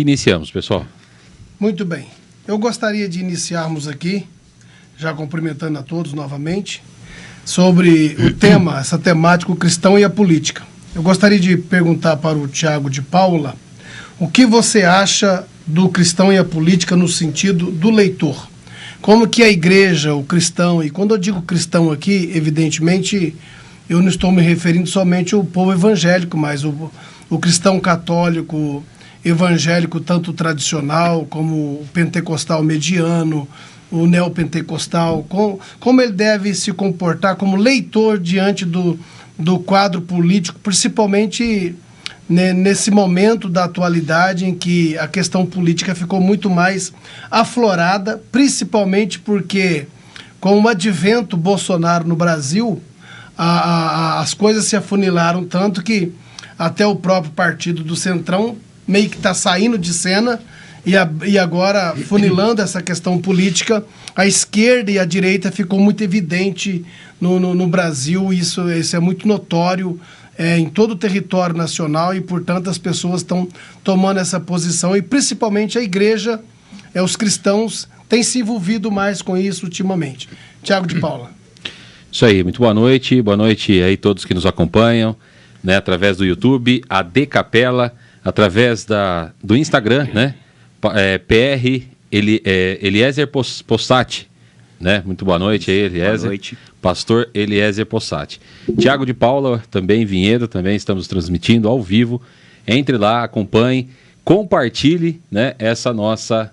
iniciamos, pessoal. Muito bem. Eu gostaria de iniciarmos aqui, já cumprimentando a todos novamente, sobre o tema, essa temática, o cristão e a política. Eu gostaria de perguntar para o Tiago de Paula, o que você acha do cristão e a política no sentido do leitor? Como que a igreja, o cristão, e quando eu digo cristão aqui, evidentemente, eu não estou me referindo somente ao povo evangélico, mas o cristão católico, evangélico, tanto tradicional como o pentecostal mediano, o neopentecostal, como ele deve se comportar como leitor diante do quadro político, principalmente nesse momento da atualidade em que a questão política ficou muito mais aflorada, principalmente porque, com o advento Bolsonaro no Brasil, as coisas se afunilaram tanto que até o próprio partido do Centrão meio que está saindo de cena e agora, funilando essa questão política, a esquerda e a direita ficou muito evidente no Brasil, isso é muito notório em todo o território nacional e, portanto, as pessoas estão tomando essa posição e, principalmente, a igreja, os cristãos, têm se envolvido mais com isso ultimamente. Tiago de Paula. Isso aí, muito boa noite aí todos que nos acompanham, né, através do YouTube, a D Capela, através do Instagram, né, PR Eliezer Possati, né, muito boa noite aí, Eliezer. Boa noite. Pastor Eliezer Possati. Tiago de Paula, também Vinhedo, também estamos transmitindo ao vivo. Entre lá, acompanhe, compartilhe, né, essa nossa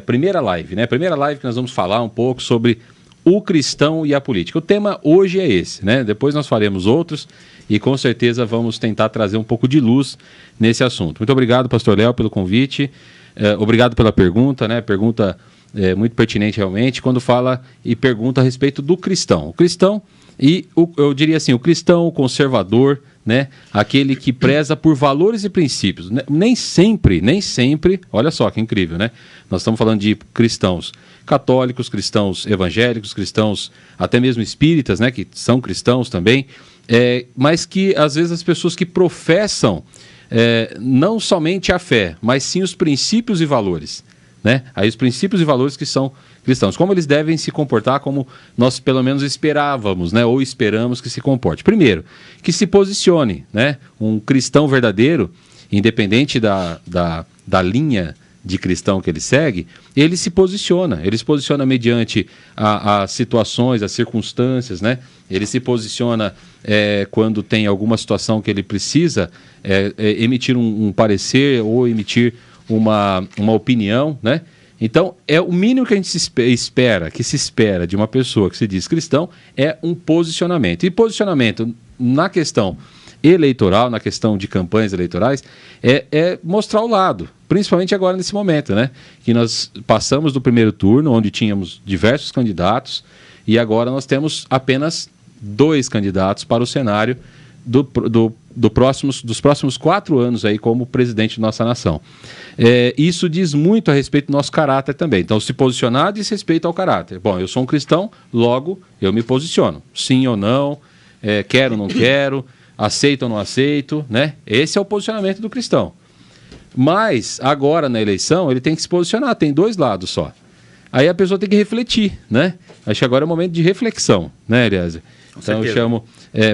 primeira live, né? Primeira live que nós vamos falar um pouco sobre o cristão e a política. O tema hoje é esse, né? Depois nós faremos outros e com certeza vamos tentar trazer um pouco de luz nesse assunto. Muito obrigado, Pastor Léo, pelo convite. Obrigado pela pergunta, né? Pergunta muito pertinente realmente, quando fala e pergunta a respeito do cristão. O cristão eu diria assim, o cristão conservador, né? Aquele que preza por valores e princípios. Nem sempre, olha só que incrível, né? Nós estamos falando de cristãos católicos, cristãos evangélicos, cristãos até mesmo espíritas, né? Que são cristãos também, mas que às vezes as pessoas que professam não somente a fé, mas sim os princípios e valores, né? Aí os princípios e valores que são cristãos, como eles devem se comportar, como nós pelo menos esperávamos, né? Ou esperamos que se comporte. Primeiro, que se posicione, né? Um cristão verdadeiro, independente da linha de cristão que ele segue, ele se posiciona mediante as situações, as circunstâncias, né? Ele se posiciona quando tem alguma situação que ele precisa emitir um parecer ou emitir uma opinião, né? Então, o mínimo que a gente se espera de uma pessoa que se diz cristão é um posicionamento. E posicionamento na questão eleitoral, na questão de campanhas eleitorais, é mostrar o lado, principalmente agora nesse momento, né? Que nós passamos do primeiro turno, onde tínhamos diversos candidatos, e agora nós temos apenas 2 candidatos para o cenário dos próximos 4 anos aí como presidente de nossa nação. Isso diz muito a respeito do nosso caráter também. Então, se posicionar diz respeito ao caráter. Bom, eu sou um cristão, logo eu me posiciono. Sim ou não, quero ou não quero, aceito ou não aceito, né? Esse é o posicionamento do cristão. Mas, agora na eleição, ele tem que se posicionar, tem 2 lados só. Aí a pessoa tem que refletir, né? Acho que agora é o momento de reflexão, né, Eliezer? Então eu chamo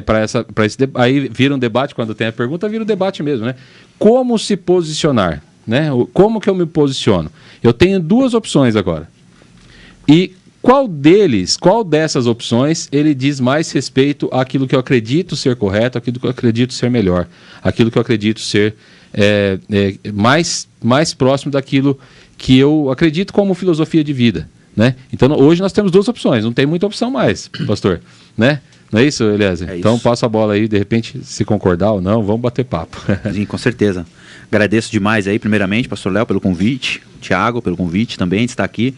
para esse debate. Aí vira um debate, quando tem a pergunta, vira um debate mesmo, né? Como se posicionar, né? Como que eu me posiciono? Eu tenho 2 opções agora. E qual dessas opções, ele diz mais respeito àquilo que eu acredito ser correto, àquilo que eu acredito ser melhor, àquilo que eu acredito ser mais próximo daquilo que eu acredito como filosofia de vida, né? Então hoje nós temos 2 opções, não tem muita opção mais, pastor, né? Não é isso, Eliezer? Então passa a bola aí, de repente, se concordar ou não, vamos bater papo. Sim, com certeza. Agradeço demais aí, primeiramente, pastor Léo, pelo convite, Tiago, pelo convite também de estar aqui,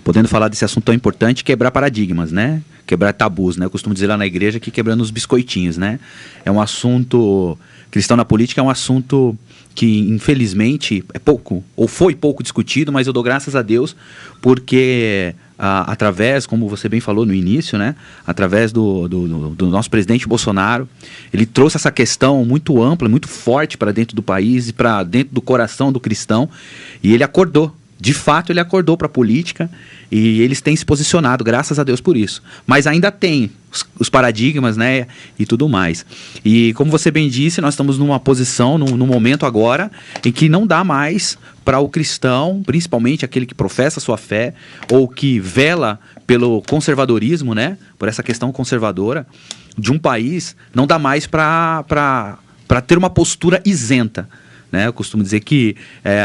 podendo falar desse assunto tão importante, quebrar paradigmas, né? Quebrar tabus, né? Eu costumo dizer lá na igreja que quebrando os biscoitinhos, né? É um assunto, cristão na política é um assunto que, infelizmente, é pouco, ou foi pouco discutido, mas eu dou graças a Deus, porque através, como você bem falou no início, né, através do nosso presidente Bolsonaro, ele trouxe essa questão muito ampla, muito forte para dentro do país e para dentro do coração do cristão, e ele acordou. De fato, ele acordou para a política e eles têm se posicionado, graças a Deus por isso. Mas ainda tem os paradigmas, né, e tudo mais. E como você bem disse, nós estamos numa posição, num momento agora, em que não dá mais para o cristão, principalmente aquele que professa a sua fé, ou que vela pelo conservadorismo, né, por essa questão conservadora de um país, não dá mais para ter uma postura isenta. Né, eu costumo dizer que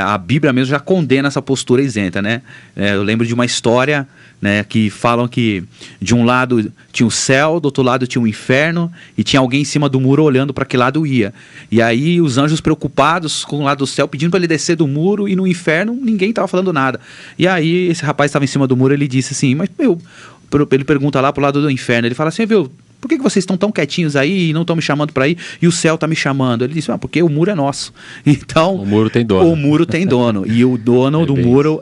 a Bíblia mesmo já condena essa postura isenta, né? Eu lembro de uma história, né, que falam que de um lado tinha o céu, do outro lado tinha o inferno e tinha alguém em cima do muro olhando para que lado ia. E aí os anjos preocupados com o lado do céu pedindo para ele descer do muro, e no inferno ninguém estava falando nada. E aí esse rapaz estava em cima do muro, ele disse assim, mas ele pergunta lá pro lado do inferno, ele fala assim, viu, por que vocês estão tão quietinhos aí e não estão me chamando para ir e o céu está me chamando? Ele disse, porque o muro é nosso. Então, o muro tem dono. O muro tem dono. E o dono do muro,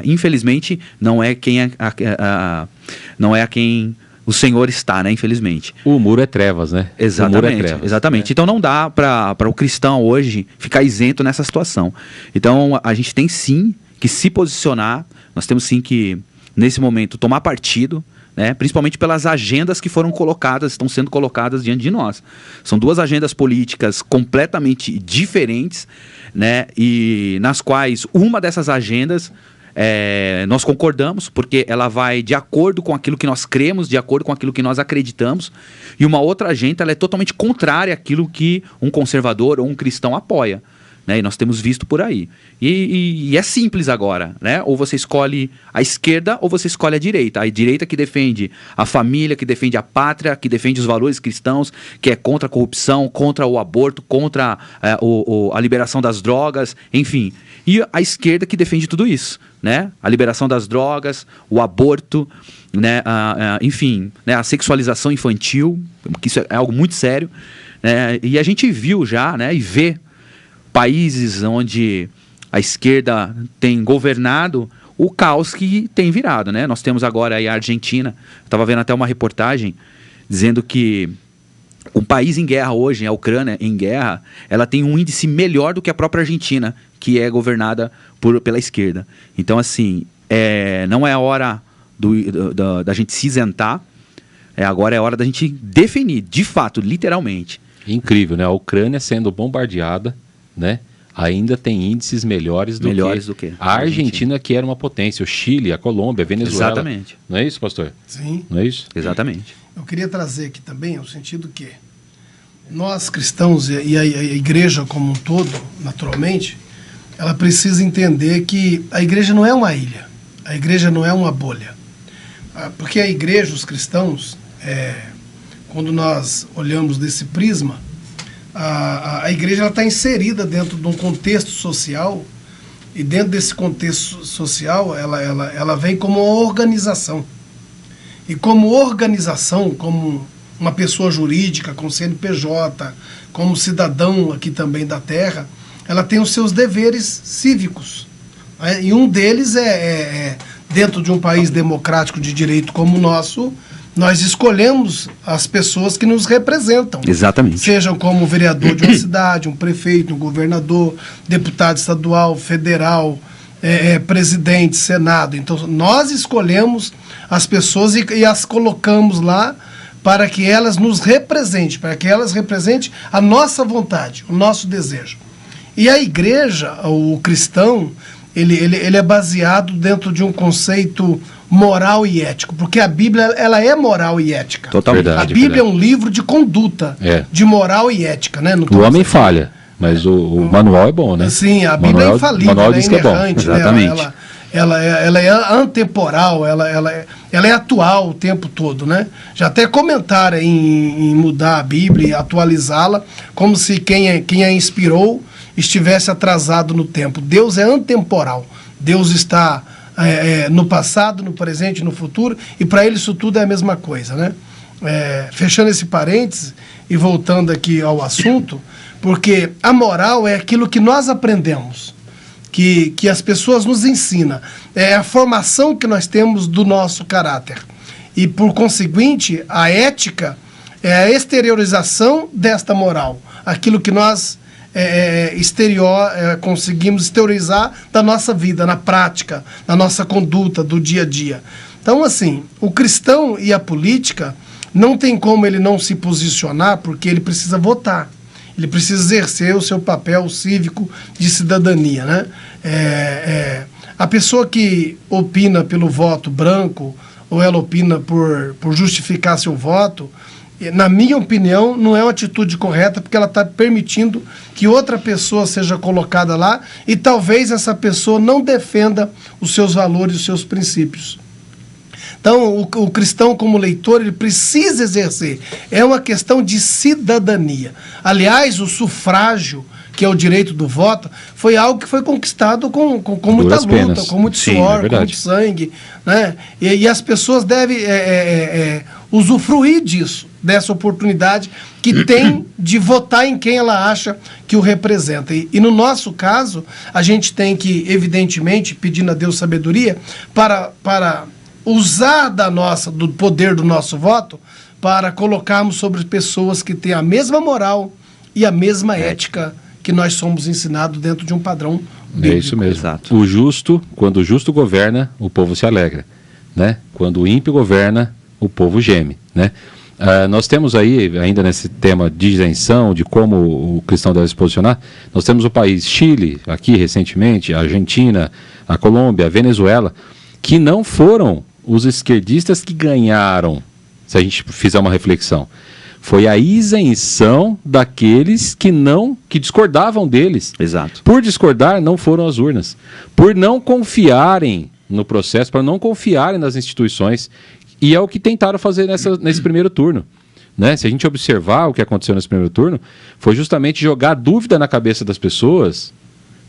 infelizmente, não é a quem o Senhor está, né? Infelizmente. O muro é trevas, né? Exatamente. O muro é trevas, exatamente. Né? Então não dá para o cristão hoje ficar isento nessa situação. Então a gente tem sim que se posicionar, nós temos sim que, nesse momento, tomar partido, né, principalmente pelas agendas que estão sendo colocadas diante de nós. São duas agendas políticas completamente diferentes, né, e nas quais uma dessas agendas nós concordamos, porque ela vai de acordo com aquilo que nós cremos, de acordo com aquilo que nós acreditamos, e uma outra agenda ela é totalmente contrária àquilo que um conservador ou um cristão apoia. Né, e nós temos visto por aí. E é simples agora, né? Ou você escolhe a esquerda ou você escolhe a direita. A direita que defende a família, que defende a pátria, que defende os valores cristãos, que é contra a corrupção, contra o aborto, contra a liberação das drogas, enfim. E a esquerda que defende tudo isso, né? A liberação das drogas, o aborto, né? Enfim, né? A sexualização infantil, que isso é algo muito sério. Né? E a gente viu já, né? E vê países onde a esquerda tem governado, o caos que tem virado, né? Nós temos agora aí a Argentina, estava vendo até uma reportagem dizendo que um país em guerra hoje, a Ucrânia em guerra, ela tem um índice melhor do que a própria Argentina, que é governada pela esquerda. Então, assim, não é a hora da gente se isentar, agora é a hora da gente definir, de fato, literalmente. Incrível, né? A Ucrânia sendo bombardeada, né? Ainda tem índices melhores do que a Argentina, que era uma potência, o Chile, a Colômbia, a Venezuela. Exatamente. Não é isso, pastor? Sim. Não é isso? Exatamente. Eu queria trazer aqui também o sentido que nós cristãos e a igreja como um todo, naturalmente, ela precisa entender que a igreja não é uma ilha, a igreja não é uma bolha. Porque a igreja, os cristãos, quando nós olhamos desse prisma, a igreja está inserida dentro de um contexto social, e dentro desse contexto social ela vem como uma organização. E como organização, como uma pessoa jurídica, com CNPJ, como cidadão aqui também da terra, ela tem os seus deveres cívicos. Né? E um deles dentro de um país democrático de direito como o nosso, nós escolhemos as pessoas que nos representam. Exatamente. Sejam como vereador de uma cidade, um prefeito, um governador, deputado estadual, federal, presidente, senado. Então, nós escolhemos as pessoas e as colocamos lá para que elas nos representem, para que elas representem a nossa vontade, o nosso desejo. E a igreja, o cristão, ele é baseado dentro de um conceito moral e ético, porque a Bíblia ela é moral e ética. Totalmente. Verdade, a Bíblia é um livro de conduta, de moral e ética. Né? O homem falha, mas o manual é bom, né? Sim, a Bíblia é infalível, manual diz que é bom. Exatamente. Né? Ela é antemporal, ela é atual o tempo todo, né? Já até comentaram em mudar a Bíblia e atualizá-la, como se quem a inspirou estivesse atrasado no tempo. Deus é antemporal. Deus está no passado, no presente, no futuro, e para ele isso tudo é a mesma coisa, né? Fechando esse parênteses e voltando aqui ao assunto, porque a moral é aquilo que nós aprendemos, que as pessoas nos ensinam. É a formação que nós temos do nosso caráter. E, por conseguinte, a ética é a exteriorização desta moral. Aquilo que nós conseguimos exteriorizar da nossa vida, na prática, na nossa conduta do dia a dia. Então, assim, o cristão e a política não tem como ele não se posicionar, porque ele precisa votar. Ele precisa exercer o seu papel cívico de cidadania, né? A pessoa que opina pelo voto branco, ou ela opina por justificar seu voto, na minha opinião, não é uma atitude correta, porque ela está permitindo que outra pessoa seja colocada lá e talvez essa pessoa não defenda os seus valores, os seus princípios. Então, o cristão, como leitor, ele precisa exercer. É uma questão de cidadania. Aliás, o sufrágio, que é o direito do voto, foi algo que foi conquistado com muita luta, penas. Com muito Sim, suor, com muito sangue, né? E as pessoas devem usufruir disso, dessa oportunidade que tem de votar em quem ela acha que o representa. E no nosso caso, a gente tem que, evidentemente, pedindo a Deus sabedoria, para usar do poder do nosso voto para colocarmos sobre pessoas que têm a mesma moral e a mesma ética que nós somos ensinados dentro de um padrão bíblico. É isso mesmo. Exato. Quando o justo governa, o povo se alegra, né? Quando o ímpio governa, o povo geme, né? Nós temos aí, ainda nesse tema de isenção, de como o cristão deve se posicionar, nós temos o país Chile, aqui recentemente, a Argentina, a Colômbia, a Venezuela, que não foram os esquerdistas que ganharam, se a gente fizer uma reflexão. Foi a isenção daqueles que discordavam deles. Exato. Por discordar, não foram às urnas. Por não confiarem no processo, para não confiarem nas instituições. E é o que tentaram fazer nesse primeiro turno. Né? Se a gente observar o que aconteceu nesse primeiro turno, foi justamente jogar dúvida na cabeça das pessoas,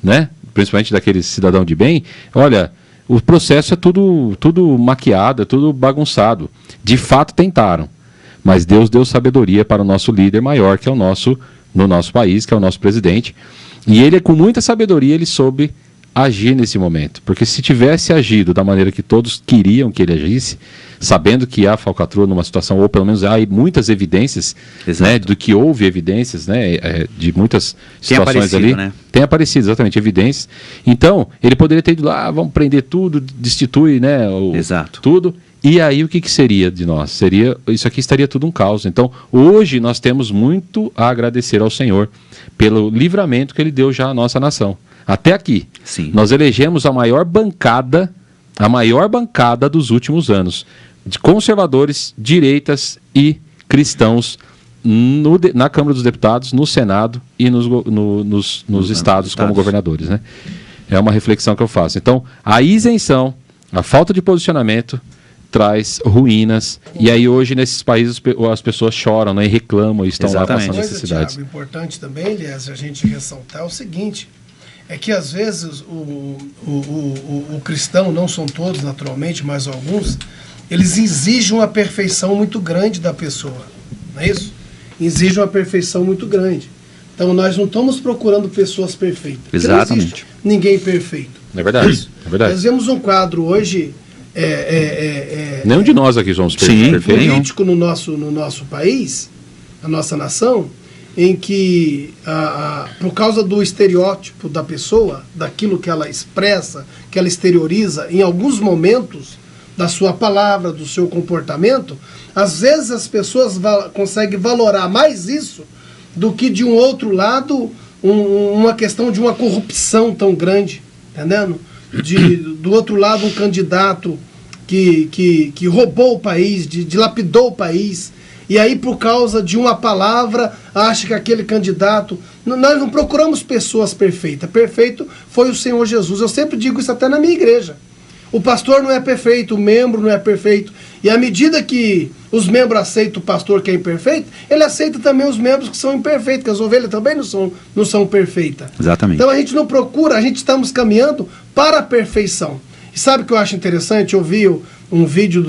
né? Principalmente daqueles cidadãos de bem. Olha, o processo é tudo maquiado, é tudo bagunçado. De fato tentaram. Mas Deus deu sabedoria para o nosso líder maior, que é no nosso país, que é o nosso presidente. E ele, com muita sabedoria, ele soube agir nesse momento. Porque se tivesse agido da maneira que todos queriam que ele agisse, sabendo que há falcatrua numa situação, ou pelo menos há muitas evidências, né, do que houve evidências, né, de muitas situações ali. Né? Tem aparecido, exatamente, evidências. Então, ele poderia ter ido lá, vamos prender tudo, destituir, né, tudo. E aí o que seria de nós? Isso aqui estaria tudo um caos. Então, hoje nós temos muito a agradecer ao Senhor pelo livramento que Ele deu já à nossa nação. Até aqui, sim, nós elegemos a maior bancada dos últimos anos, de conservadores, direitas e cristãos na Câmara dos Deputados, no Senado e nos estados como governadores. Né? É uma reflexão que eu faço. Então, a isenção, a falta de posicionamento traz ruínas, e aí hoje nesses países as pessoas choram, né, e reclamam e estão lá passando necessidades. Thiago, importante também, aliás, a gente ressaltar o seguinte, é que às vezes o cristão, não são todos naturalmente, mas alguns, eles exigem uma perfeição muito grande da pessoa, não é isso? Exigem uma perfeição muito grande. Então nós não estamos procurando pessoas perfeitas. Exatamente. Não existe ninguém perfeito. É verdade, é verdade. Nós vemos um quadro hoje... Nenhum de nós aqui somos perfeitos. Político no nosso país, na nossa nação, em que, por causa do estereótipo da pessoa, daquilo que ela expressa, que ela exterioriza, em alguns momentos da sua palavra, do seu comportamento, às vezes as pessoas conseguem valorar mais isso do que, de um outro lado, uma questão de uma corrupção tão grande, entendendo? Do outro lado, um candidato que roubou o país, dilapidou o país, e aí por causa de uma palavra acha que aquele candidato... Nós não procuramos pessoas perfeitas. Perfeito foi o Senhor Jesus. Eu sempre digo isso até na minha igreja. O pastor não é perfeito, o membro não é perfeito, e à medida que os membros aceitam o pastor que é imperfeito, ele aceita também os membros que são imperfeitos, que as ovelhas também não são perfeitas. Exatamente. Então a gente não procura, a gente estamos caminhando para a perfeição. E sabe o que eu acho interessante? Eu vi um vídeo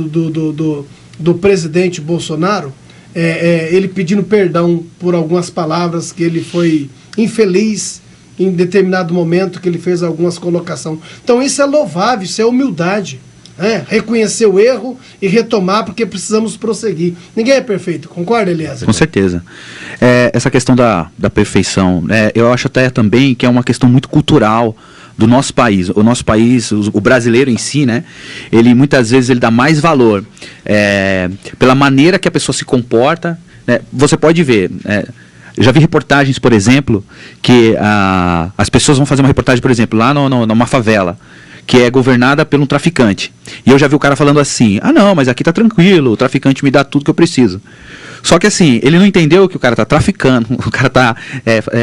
do presidente Bolsonaro, ele pedindo perdão por algumas palavras que ele foi infeliz em determinado momento que ele fez algumas colocações. Então isso é louvável, isso é humildade. Reconhecer o erro e retomar, porque precisamos prosseguir. Ninguém é perfeito, concorda, Eliezer? Com certeza. Essa questão da perfeição, eu acho até também que é uma questão muito cultural do nosso país. O nosso país, o brasileiro em si, né, ele muitas vezes ele dá mais valor pela maneira que a pessoa se comporta. Né? Você pode ver... eu já vi reportagens, por exemplo, que as pessoas vão fazer uma reportagem, por exemplo, lá numa favela, que é governada por um traficante. E eu já vi o cara falando assim, não, mas aqui tá tranquilo, o traficante me dá tudo que eu preciso. Só que assim, ele não entendeu que o cara tá traficando, o cara tá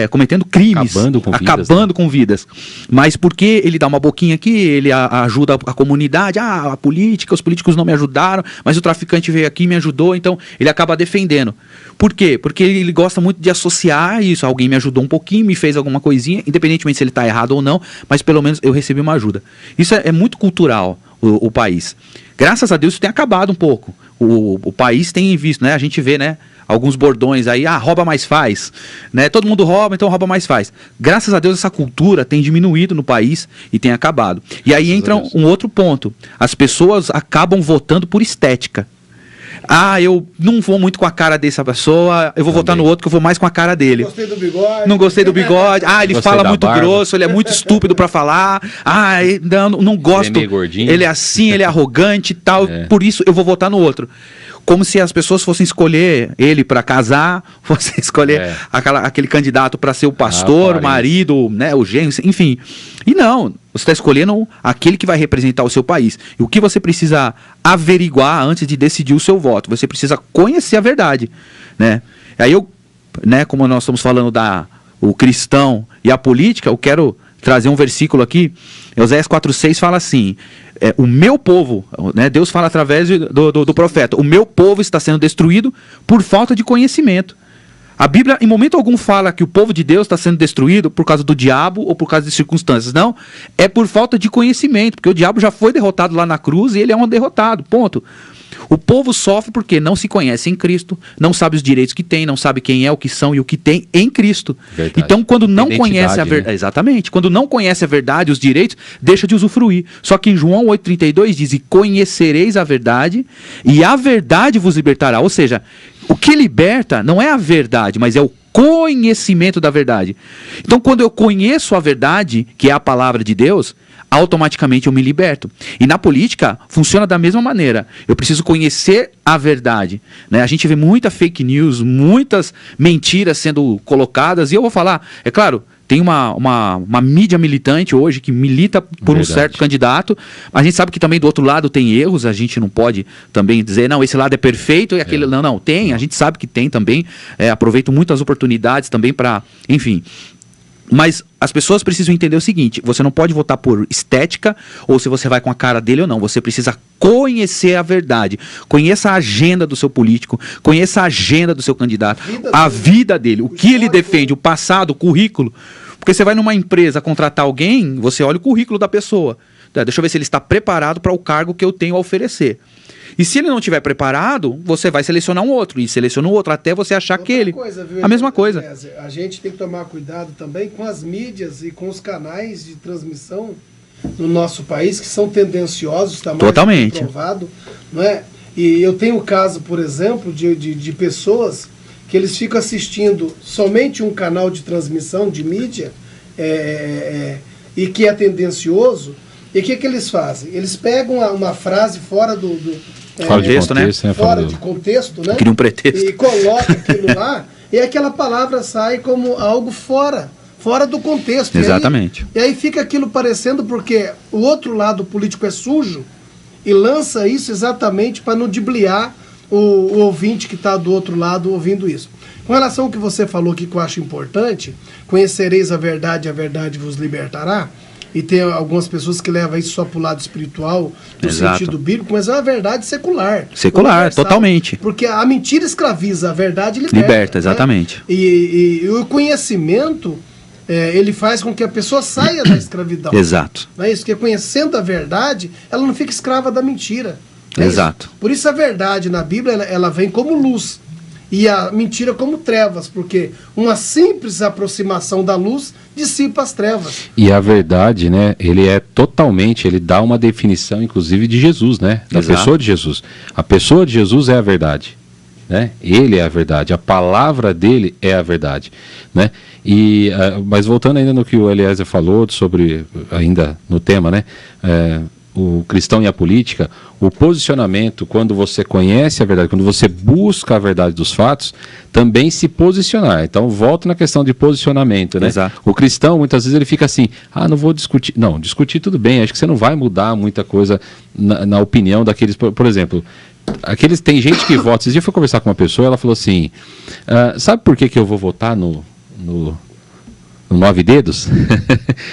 cometendo crimes, acabando com vidas. Mas porque ele dá uma boquinha aqui, ele ajuda a comunidade, a política, os políticos não me ajudaram, mas o traficante veio aqui e me ajudou, então ele acaba defendendo. Por quê? Porque ele gosta muito de associar isso, alguém me ajudou um pouquinho, me fez alguma coisinha, independentemente se ele tá errado ou não, mas pelo menos eu recebi uma ajuda. Isso é muito cultural, o país. Graças a Deus isso tem acabado um pouco. O país tem visto, né? A gente vê, né? Alguns bordões aí, rouba mais faz, né? Todo mundo rouba, então rouba mais faz. Graças a Deus essa cultura tem diminuído no país e tem acabado. E aí entra um outro ponto. As pessoas acabam votando por estética. Eu não vou muito com a cara dessa pessoa, eu vou votar no outro que eu vou mais com a cara dele. Não gostei do bigode. Não gostei do bigode. Ele fala muito grosso, ele é muito estúpido pra falar. Não gosto. Ele é meio gordinho. Ele é assim, ele é arrogante e tal. Por isso eu vou votar no outro. Como se as pessoas fossem escolher ele para casar, fossem escolher aquele candidato para ser o pastor, o marido, né, o genro, enfim. E não, você está escolhendo aquele que vai representar o seu país. E o que você precisa averiguar antes de decidir o seu voto? Você precisa conhecer a verdade, né? Aí como nós estamos falando o cristão e a política, eu quero trazer um versículo aqui. Oséias 4,6 fala assim: o meu povo, né, Deus fala através do profeta, o meu povo está sendo destruído por falta de conhecimento. A Bíblia em momento algum fala que o povo de Deus está sendo destruído por causa do diabo ou por causa de circunstâncias. Não, é por falta de conhecimento, porque o diabo já foi derrotado lá na cruz e ele é um derrotado, ponto. O povo sofre porque não se conhece em Cristo, não sabe os direitos que tem, não sabe quem é, o que são e o que tem em Cristo. Verdade. Então, quando não conhece a verdade, exatamente, quando não conhece a verdade, os direitos, deixa de usufruir. Só que em João 8,32 diz: e conhecereis a verdade, e a verdade vos libertará. Ou seja, o que liberta não é a verdade, mas é o conhecimento da verdade. Então, quando eu conheço a verdade, que é a palavra de Deus, automaticamente eu me liberto. E na política funciona da mesma maneira. Eu preciso conhecer a verdade, né? A gente vê muita fake news, muitas mentiras sendo colocadas, e eu vou falar, é claro, tem uma mídia militante hoje que milita por um certo candidato. A gente sabe que também do outro lado tem erros, a gente não pode também dizer, não, esse lado é perfeito e aquele... Não, tem, a gente sabe que tem também. Aproveito muitas oportunidades também para, enfim... Mas as pessoas precisam entender o seguinte: você não pode votar por estética ou se você vai com a cara dele ou não. Você precisa conhecer a verdade. Conheça a agenda do seu político, conheça a agenda do seu candidato, a vida dele, o que ele defende, o passado, o currículo. Porque você vai numa empresa contratar alguém, você olha o currículo da pessoa. Deixa eu ver se ele está preparado para o cargo que eu tenho a oferecer. E se ele não estiver preparado, você vai selecionar um outro. E seleciona um outro até você achar aquele. A mesma coisa. A gente tem que tomar cuidado também com as mídias e com os canais de transmissão no nosso país, que são tendenciosos, está mais comprovado, não é? E eu tenho o caso, por exemplo, de pessoas que eles ficam assistindo somente um canal de transmissão de mídia e que é tendencioso. E o que eles fazem? Eles pegam uma frase fora fora de contexto, né? Fora de contexto, né? Cria um pretexto. E coloca aquilo lá, e aquela palavra sai como algo fora do contexto. Exatamente. E aí fica aquilo parecendo, porque o outro lado político é sujo, e lança isso exatamente para ludibriar o ouvinte que está do outro lado ouvindo isso. Com relação ao que você falou aqui, que eu acho importante, conhecereis a verdade vos libertará. E tem algumas pessoas que levam isso só para o lado espiritual, no sentido bíblico, mas é uma verdade secular. Secular, totalmente. Porque a mentira escraviza, a verdade liberta. Liberta, exatamente. Né? E o conhecimento, ele faz com que a pessoa saia da escravidão. Exato. Não é isso? Porque conhecendo a verdade, ela não fica escrava da mentira. Exato. Por isso a verdade na Bíblia, ela vem como luz. e a mentira como trevas, porque uma simples aproximação da luz dissipa as trevas. E a verdade, né, ele dá uma definição, inclusive, de Jesus, né, da Exato. pessoa de Jesus. A pessoa de Jesus é a verdade, né, ele é a verdade, a palavra dele é a verdade, né, mas voltando ainda no que o Eliezer falou sobre, ainda no tema, né, o cristão e a política, o posicionamento, quando você conhece a verdade, quando você busca a verdade dos fatos, também se posicionar. Então, volto na questão de posicionamento, né? Exato. O cristão, muitas vezes, ele fica assim, não vou discutir. Não, discutir tudo bem, acho que você não vai mudar muita coisa na opinião daqueles, por exemplo, tem gente que vota. Esses dias eu fui conversar com uma pessoa, ela falou assim, sabe por que eu vou votar no 9 Dedos?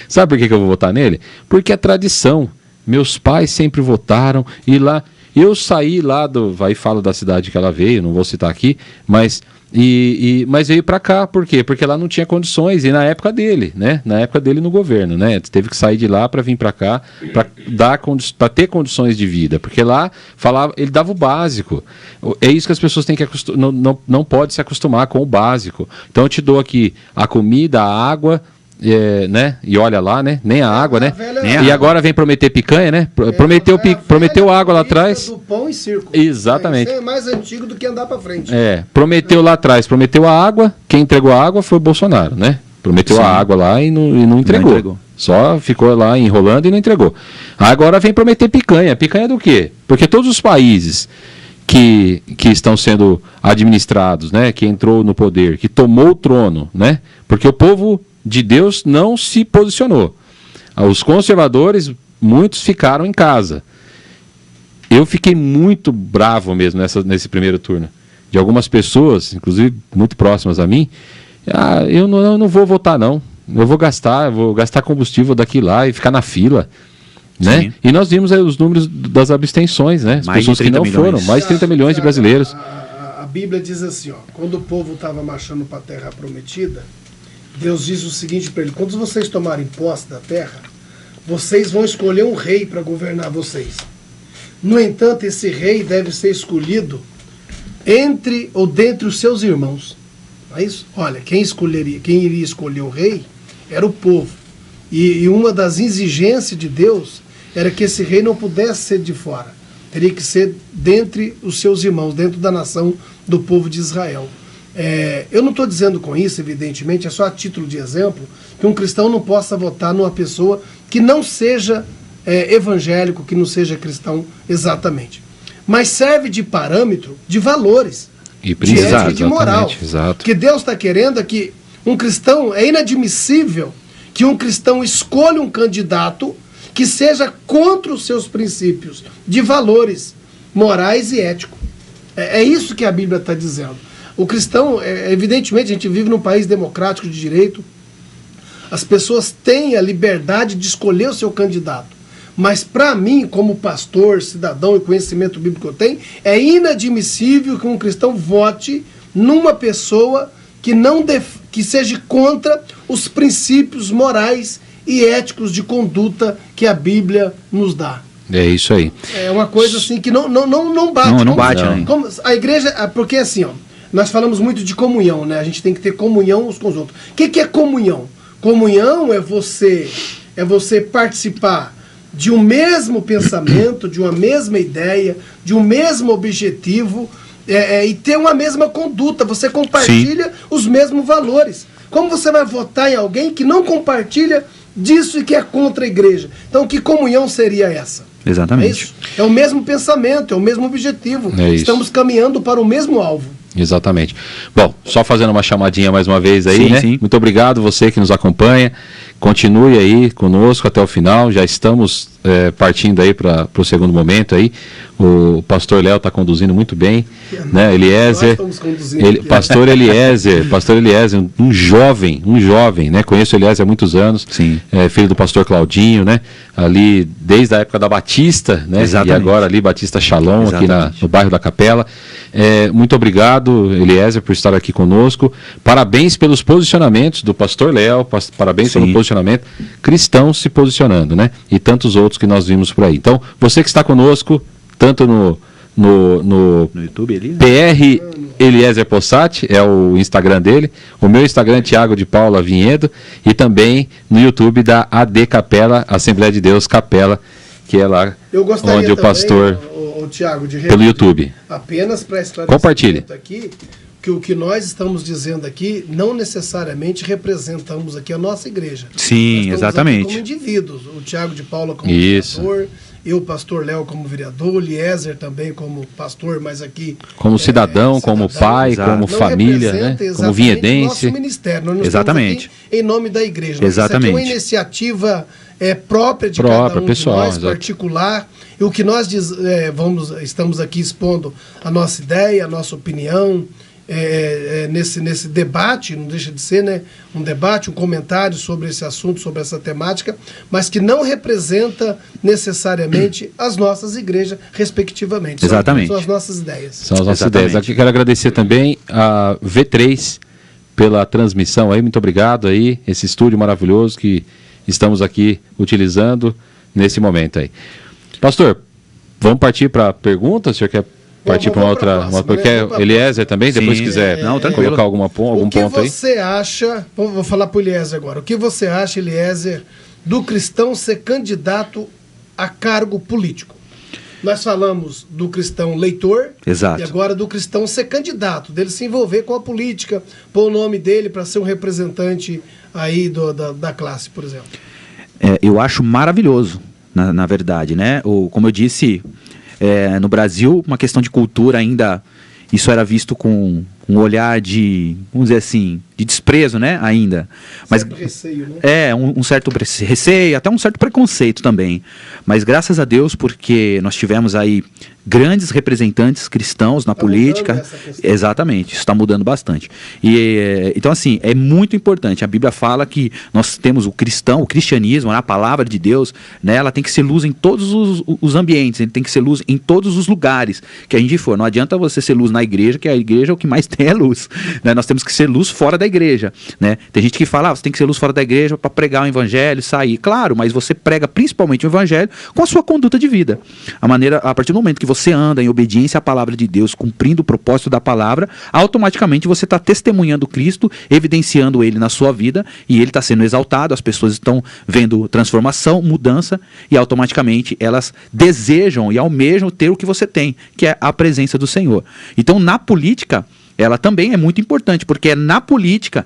Sabe por que eu vou votar nele? Porque é tradição. Meus pais sempre votaram, e lá, eu saí lá vai falo da cidade que ela veio, não vou citar aqui, mas veio para cá, por quê? Porque lá não tinha condições, e na época dele, né? Na época dele no governo, né? Teve que sair de lá para vir para cá, para ter condições de vida, porque lá ele dava o básico. É isso que as pessoas têm que não pode se acostumar com o básico. Então eu te dou aqui a comida, a água, né? E olha lá, né? Nem a água, né? E agora vem prometer picanha, né? Prometeu água lá atrás. Do pão e circo. Exatamente. Isso é mais antigo do que andar para frente. Prometeu lá atrás, prometeu a água. Quem entregou a água foi o Bolsonaro, né? Prometeu a água lá e não entregou. Só ficou lá enrolando e não entregou. Agora vem prometer picanha. Picanha do quê? Porque todos os países que estão sendo administrados, né? Que entrou no poder, que tomou o trono, né? Porque o povo de Deus não se posicionou. Os conservadores, muitos ficaram em casa. Eu fiquei muito bravo mesmo nesse primeiro turno. De algumas pessoas, inclusive muito próximas a mim, eu não vou votar não. Eu vou gastar combustível daqui lá e ficar na fila. Né? E nós vimos aí os números das abstenções, né? As pessoas que não foram, mais de 30 milhões de brasileiros. A Bíblia diz assim, quando o povo estava marchando para a terra prometida, Deus diz o seguinte para ele: quando vocês tomarem posse da terra, vocês vão escolher um rei para governar vocês. No entanto, esse rei deve ser escolhido dentre os seus irmãos. Não é isso? Olha, quem iria escolher o rei era o povo. E uma das exigências de Deus era que esse rei não pudesse ser de fora. Teria que ser dentre os seus irmãos, dentro da nação do povo de Israel. Eu não estou dizendo com isso, evidentemente, é só a título de exemplo, que um cristão não possa votar numa pessoa que não seja evangélico, que não seja cristão exatamente. Mas serve de parâmetro de valores, de ética e de moral. Exato. O que Deus está querendo é que um cristão, é inadmissível que um cristão escolha um candidato que seja contra os seus princípios de valores morais e éticos. É isso que a Bíblia está dizendo. O cristão, evidentemente, a gente vive num país democrático de direito, as pessoas têm a liberdade de escolher o seu candidato. Mas para mim, como pastor, cidadão e conhecimento bíblico que eu tenho, é inadmissível que um cristão vote numa pessoa que seja contra os princípios morais e éticos de conduta que a Bíblia nos dá. É isso aí. É uma coisa assim que não bate. Não bate, né? A igreja, porque assim, nós falamos muito de comunhão, né? A gente tem que ter comunhão uns com os outros. O que é comunhão? Comunhão é você participar de um mesmo pensamento, de uma mesma ideia, de um mesmo objetivo, e ter uma mesma conduta. Você compartilha os mesmos valores. Como você vai votar em alguém que não compartilha disso e que é contra a igreja? Então, que comunhão seria essa? Exatamente. É isso? É o mesmo pensamento, é o mesmo objetivo. Estamos caminhando para o mesmo alvo. Exatamente. Bom, só fazendo uma chamadinha mais uma vez aí, né? Sim. Muito obrigado você que nos acompanha. Continue aí conosco até o final. Já estamos partindo aí para o segundo momento aí. O pastor Léo está conduzindo muito bem, né? Eliezer, pastor Eliezer, um jovem, né? Conheço o Eliezer há muitos anos. Sim. Filho do pastor Claudinho, né? Ali desde a época da Batista, né? Exatamente. E agora ali Batista Shalom, Exatamente. aqui no bairro da Capela. Muito obrigado, Eliezer, por estar aqui conosco. Parabéns pelos posicionamentos do pastor Léo, parabéns pelo posicionamento, cristãos se posicionando, né? E tantos outros que nós vimos por aí. Então, você que está conosco, tanto no No YouTube ali? PR Eliezer Possati, é o Instagram dele. O meu Instagram é Thiago de Paula Vinhedo. E também no YouTube da AD Capela, Assembleia de Deus Capela, que é lá Eu gostaria onde o também, pastor, o Thiago, de pelo YouTube. apenas para esclarecer Compartilhe. aqui, que o que nós estamos dizendo aqui não necessariamente representamos aqui a nossa igreja. Sim, Nós estamos exatamente. aqui como indivíduos. O Thiago de Paula como Isso. vereador, eu, pastor Léo, como vereador, o Eliezer também como pastor, mas aqui... Como cidadão, como pai, Exato. como não família, né? representa Como exatamente vinhedense. nosso ministério. Nós não Exatamente. estamos aqui em nome da igreja. Isso Exatamente. aqui é uma iniciativa própria de Própria, cada um pessoal, de nós, exato. particular. E o que nós estamos aqui expondo a nossa ideia, a nossa opinião, nesse debate, não deixa de ser, né, um debate, um comentário sobre esse assunto, sobre essa temática, mas que não representa necessariamente as nossas igrejas, respectivamente. Exatamente. São as nossas ideias. São as nossas Exatamente. ideias. Aqui quero agradecer também a V3 pela transmissão aí. Muito obrigado aí. Esse estúdio maravilhoso que estamos aqui utilizando nesse momento aí. Pastor, vamos partir para a pergunta? O senhor quer partir para uma vamos pra outra? próxima, Porque né? Vamos pra Eliezer também, depois Sim, quiser não, tranquilo. colocar algum O que ponto aí. você acha, vou falar para o Eliezer agora, o que você acha, Eliezer, do cristão ser candidato a cargo político? Nós falamos do cristão leitor. Exato. E agora do cristão ser candidato, dele se envolver com a política, pôr o nome dele para ser um representante aí da classe, por exemplo. Eu acho maravilhoso, na verdade, né? Como eu disse, no Brasil, uma questão de cultura ainda, isso era visto com um olhar de, vamos dizer assim, de desprezo, né, ainda. Mas Certo receio, né? um certo receio, até um certo preconceito também. Mas graças a Deus, porque nós tivemos aí grandes representantes cristãos na política. mudando essa questão. Exatamente, isso está mudando bastante. Então, assim, é muito importante. A Bíblia fala que nós temos o cristianismo, a palavra de Deus, né, ela tem que ser luz em todos os ambientes, ele tem que ser luz em todos os lugares que a gente for. Não adianta você ser luz na igreja, que a igreja é o que mais tem luz. Né? Nós temos que ser luz fora da igreja. Né? Tem gente que fala, você tem que ser luz fora da igreja para pregar o evangelho, sair. Claro, mas você prega principalmente o evangelho com a sua conduta de vida. A partir do momento que você anda em obediência à palavra de Deus, cumprindo o propósito da palavra, automaticamente você está testemunhando Cristo, evidenciando Ele na sua vida, e Ele está sendo exaltado, as pessoas estão vendo transformação, mudança, e automaticamente elas desejam e almejam ter o que você tem, que é a presença do Senhor. Então, na política, ela também é muito importante, porque é na política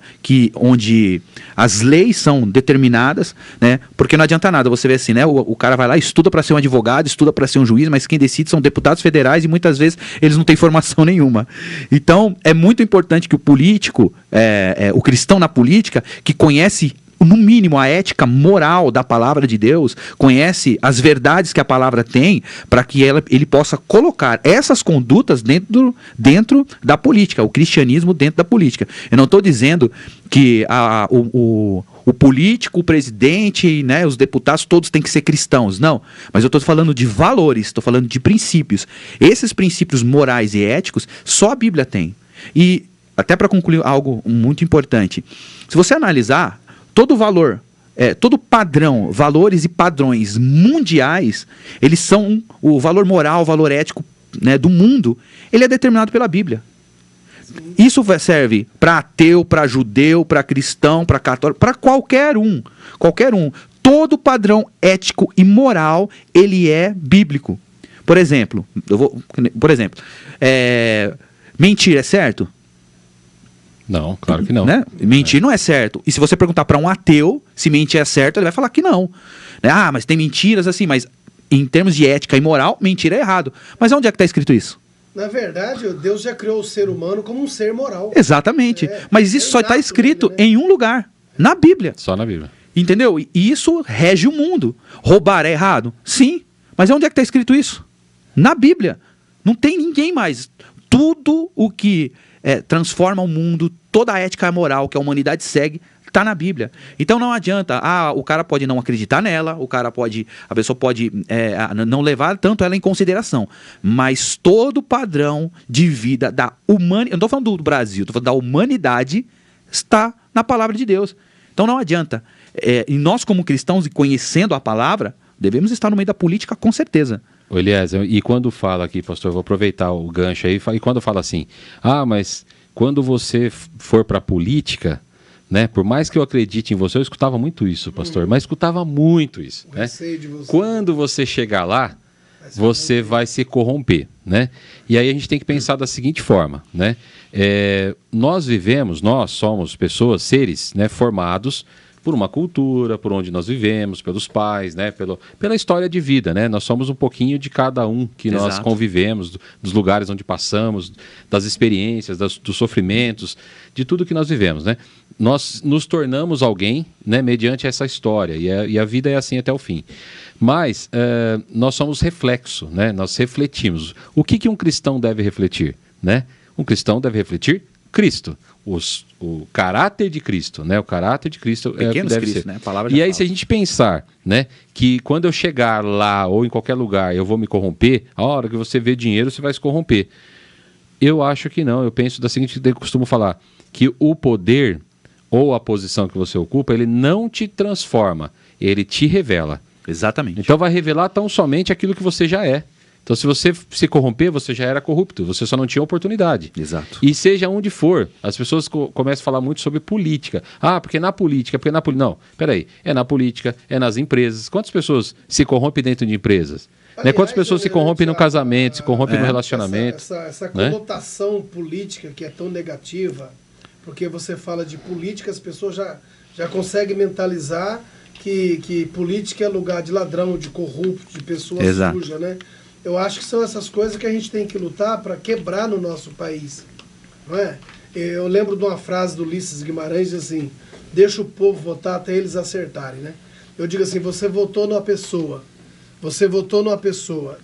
onde as leis são determinadas, né? Porque não adianta nada, você vê assim, né? O cara vai lá, estuda para ser um advogado, estuda para ser um juiz, mas quem decide são deputados federais e muitas vezes eles não têm formação nenhuma. Então, é muito importante que o político, o cristão na política, que conhece no mínimo a ética moral da palavra de Deus, conhece as verdades que a palavra tem, para que ele possa colocar essas condutas dentro da política, o cristianismo dentro da política. Eu não estou dizendo que o político, o presidente, né, os deputados, todos têm que ser cristãos, não. Mas eu estou falando de valores, estou falando de princípios. Esses princípios morais e éticos, só a Bíblia tem. E, até para concluir algo muito importante, se você analisar, todo valor, todo padrão, valores e padrões mundiais, eles são o valor moral, o valor ético, né, do mundo, ele é determinado pela Bíblia. Isso serve para ateu, para judeu, para cristão, para católico, para qualquer um. Todo padrão ético e moral, ele é bíblico. Por exemplo, mentir é certo? Não, claro que não. Né? Mentir não é certo. E se você perguntar para um ateu se mentir é certo, ele vai falar que não. Né? Ah, mas tem mentiras assim, mas em termos de ética e moral, mentir é errado. Mas onde é que está escrito isso? Na verdade, Deus já criou o ser humano como um ser moral. Exatamente. Mas isso só está escrito em um lugar, na Bíblia. Só na Bíblia. Entendeu? E isso rege o mundo. Roubar é errado? Sim. Mas onde é que está escrito isso? Na Bíblia. Não tem ninguém mais. Tudo o que transforma o mundo, toda a ética e a moral que a humanidade segue, está na Bíblia. Então não adianta, o cara pode não acreditar nela, a pessoa pode não levar tanto ela em consideração, mas todo padrão de vida da humanidade, eu não estou falando do Brasil, estou falando da humanidade, está na palavra de Deus. Então não adianta. E nós como cristãos, e conhecendo a palavra, devemos estar no meio da política com certeza. Eliezer, e quando fala aqui, pastor, vou aproveitar o gancho aí, e quando fala assim, mas quando você for para a política, né, por mais que eu acredite em você, eu escutava muito isso, pastor, mas escutava muito isso. Né? Quando você chegar lá, você vai se corromper, né? E aí a gente tem que pensar da seguinte forma, né? Nós somos pessoas, seres, né, formados por uma cultura, por onde nós vivemos, pelos pais, né, pela história de vida, né? Nós somos um pouquinho de cada um que Exato. nós convivemos, dos lugares onde passamos, das experiências, dos sofrimentos, de tudo que nós vivemos, né? Nós nos tornamos alguém, né, mediante essa história, e a vida é assim até o fim. Mas nós somos reflexo, né? Nós refletimos. O que um cristão deve refletir, né? Um cristão deve refletir Cristo, o caráter de Cristo, né? O caráter de Cristo é o que deve ser. Né? A palavra E já aí, fala. se a gente pensar, né, que quando eu chegar lá ou em qualquer lugar eu vou me corromper, a hora que você vê dinheiro você vai se corromper. Eu acho que não. Eu penso da seguinte, eu costumo falar, que o poder ou a posição que você ocupa, ele não te transforma, ele te revela. Exatamente. Então vai revelar tão somente aquilo que você já é. Então se você se corromper, você já era corrupto, você só não tinha oportunidade. Exato. E seja onde for, as pessoas começam a falar muito sobre política. Porque na política, Não, peraí, é na política, é nas empresas. Quantas pessoas se corrompem dentro de empresas? Aliás, quantas pessoas se corrompem no casamento, se corrompem no relacionamento? Essa conotação política que é tão negativa, porque você fala de política, as pessoas já conseguem mentalizar que política é lugar de ladrão, de corrupto, de pessoa suja, né? Eu acho que são essas coisas que a gente tem que lutar para quebrar no nosso país, não é? Eu lembro de uma frase do Ulisses Guimarães, assim, deixa o povo votar até eles acertarem, né? Eu digo assim, você votou numa pessoa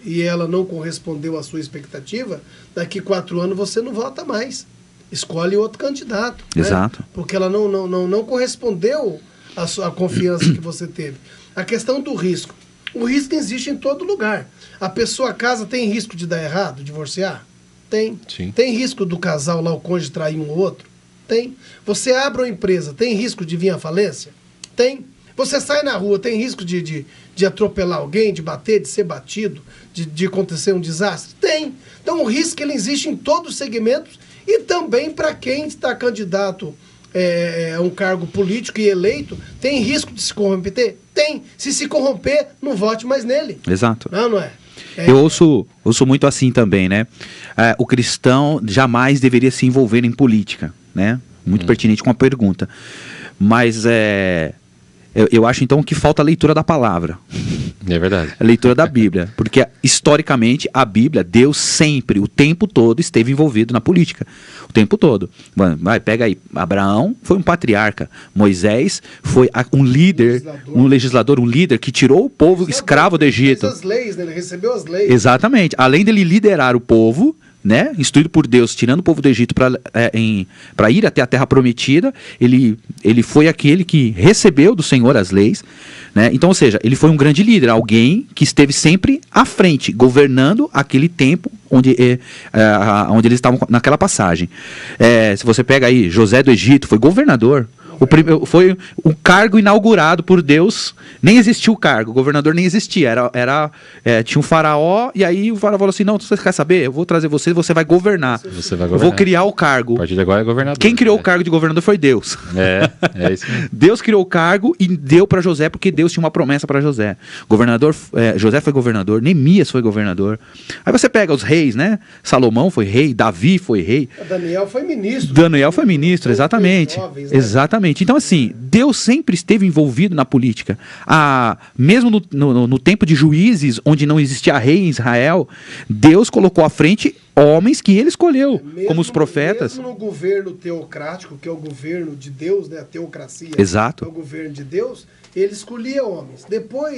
e ela não correspondeu à sua expectativa, daqui 4 anos você não vota mais. Escolhe outro candidato. Exato. Né? Porque ela não correspondeu à confiança que você teve. A questão do risco. O risco existe em todo lugar. A pessoa casa tem risco de dar errado, divorciar? Tem. Sim. Tem risco do casal lá, o cônjuge trair um ou outro? Tem. Você abre uma empresa, tem risco de vir à falência? Tem. Você sai na rua, tem risco de atropelar alguém, de bater, de ser batido, de acontecer um desastre? Tem. Então o risco ele existe em todos os segmentos e também para quem está candidato a um cargo político e eleito, tem risco de se corromper? Tem. Se corromper, não vote mais nele. Exato. Não é? Eu ouço muito assim também, né? O cristão jamais deveria se envolver em política, né? Muito pertinente com a pergunta. Mas eu acho então que falta a leitura da palavra. É verdade. A leitura da Bíblia. Porque historicamente a Bíblia, Deus sempre, o tempo todo, esteve envolvido na política. O tempo todo. Pega aí. Abraão foi um patriarca. Moisés foi um líder, um legislador, um líder que tirou o povo escravo do Egito. Ele fez as leis, né? Ele recebeu as leis. Exatamente. Além dele liderar o povo, né, instruído por Deus, tirando o povo do Egito para ir até a terra prometida, ele foi aquele que recebeu do Senhor as leis, né? Então, ou seja, ele foi um grande líder, alguém que esteve sempre à frente, governando aquele tempo onde eles estavam naquela passagem. Se você pega aí, José do Egito foi governador. Foi um cargo inaugurado por Deus. Nem existia o cargo, o governador nem existia. Tinha um faraó, e aí o faraó falou assim: não, você quer saber? Eu vou trazer você vai governar. Você vai governar. Eu vou criar o cargo. A partir de agora é governador. Quem criou o cargo de governador foi Deus. É isso mesmo. Deus criou o cargo e deu para José, porque Deus tinha uma promessa para José. José foi governador, Neemias foi governador. Aí você pega os reis, né? Salomão foi rei, Davi foi rei. Daniel foi ministro. Exatamente. Jovens, né? Exatamente. Então, assim, Deus sempre esteve envolvido na política. Mesmo no tempo de juízes, onde não existia rei em Israel, Deus colocou à frente homens que ele escolheu, como os profetas. Mesmo no governo teocrático, que é o governo de Deus, né? A teocracia. Exato. É o governo de Deus, ele escolhia homens.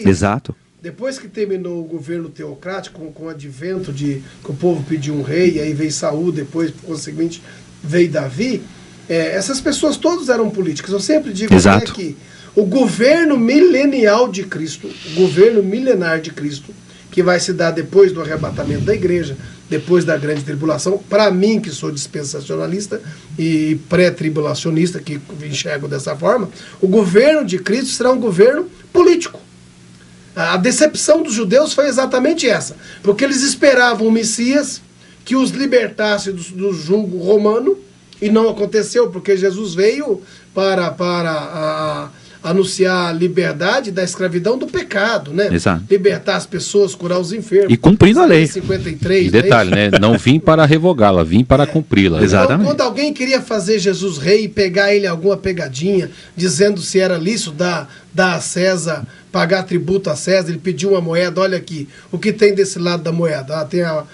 Exato. Depois que terminou o governo teocrático, com o advento que o povo pediu um rei, e aí veio Saul, depois, por conseguinte, veio Davi, essas pessoas todas eram políticas. Eu sempre digo que o governo milenial de Cristo, o governo milenar de Cristo, que vai se dar depois do arrebatamento da igreja, depois da grande tribulação, para mim, que sou dispensacionalista e pré-tribulacionista, que enxergo dessa forma, o governo de Cristo será um governo político. A decepção dos judeus foi exatamente essa, porque eles esperavam o Messias que os libertasse do jugo romano, e não aconteceu, porque Jesus veio para anunciar a liberdade da escravidão do pecado, né? Exato. Libertar as pessoas, curar os enfermos. E cumprindo a lei. 53, E detalhe, né? Não vim para revogá-la, vim para cumpri-la. Exatamente. Então, quando alguém queria fazer Jesus rei e pegar ele em alguma pegadinha, dizendo se era lícito dar a César, pagar tributo a César, ele pediu uma moeda, olha aqui, o que tem desse lado da moeda? Tem a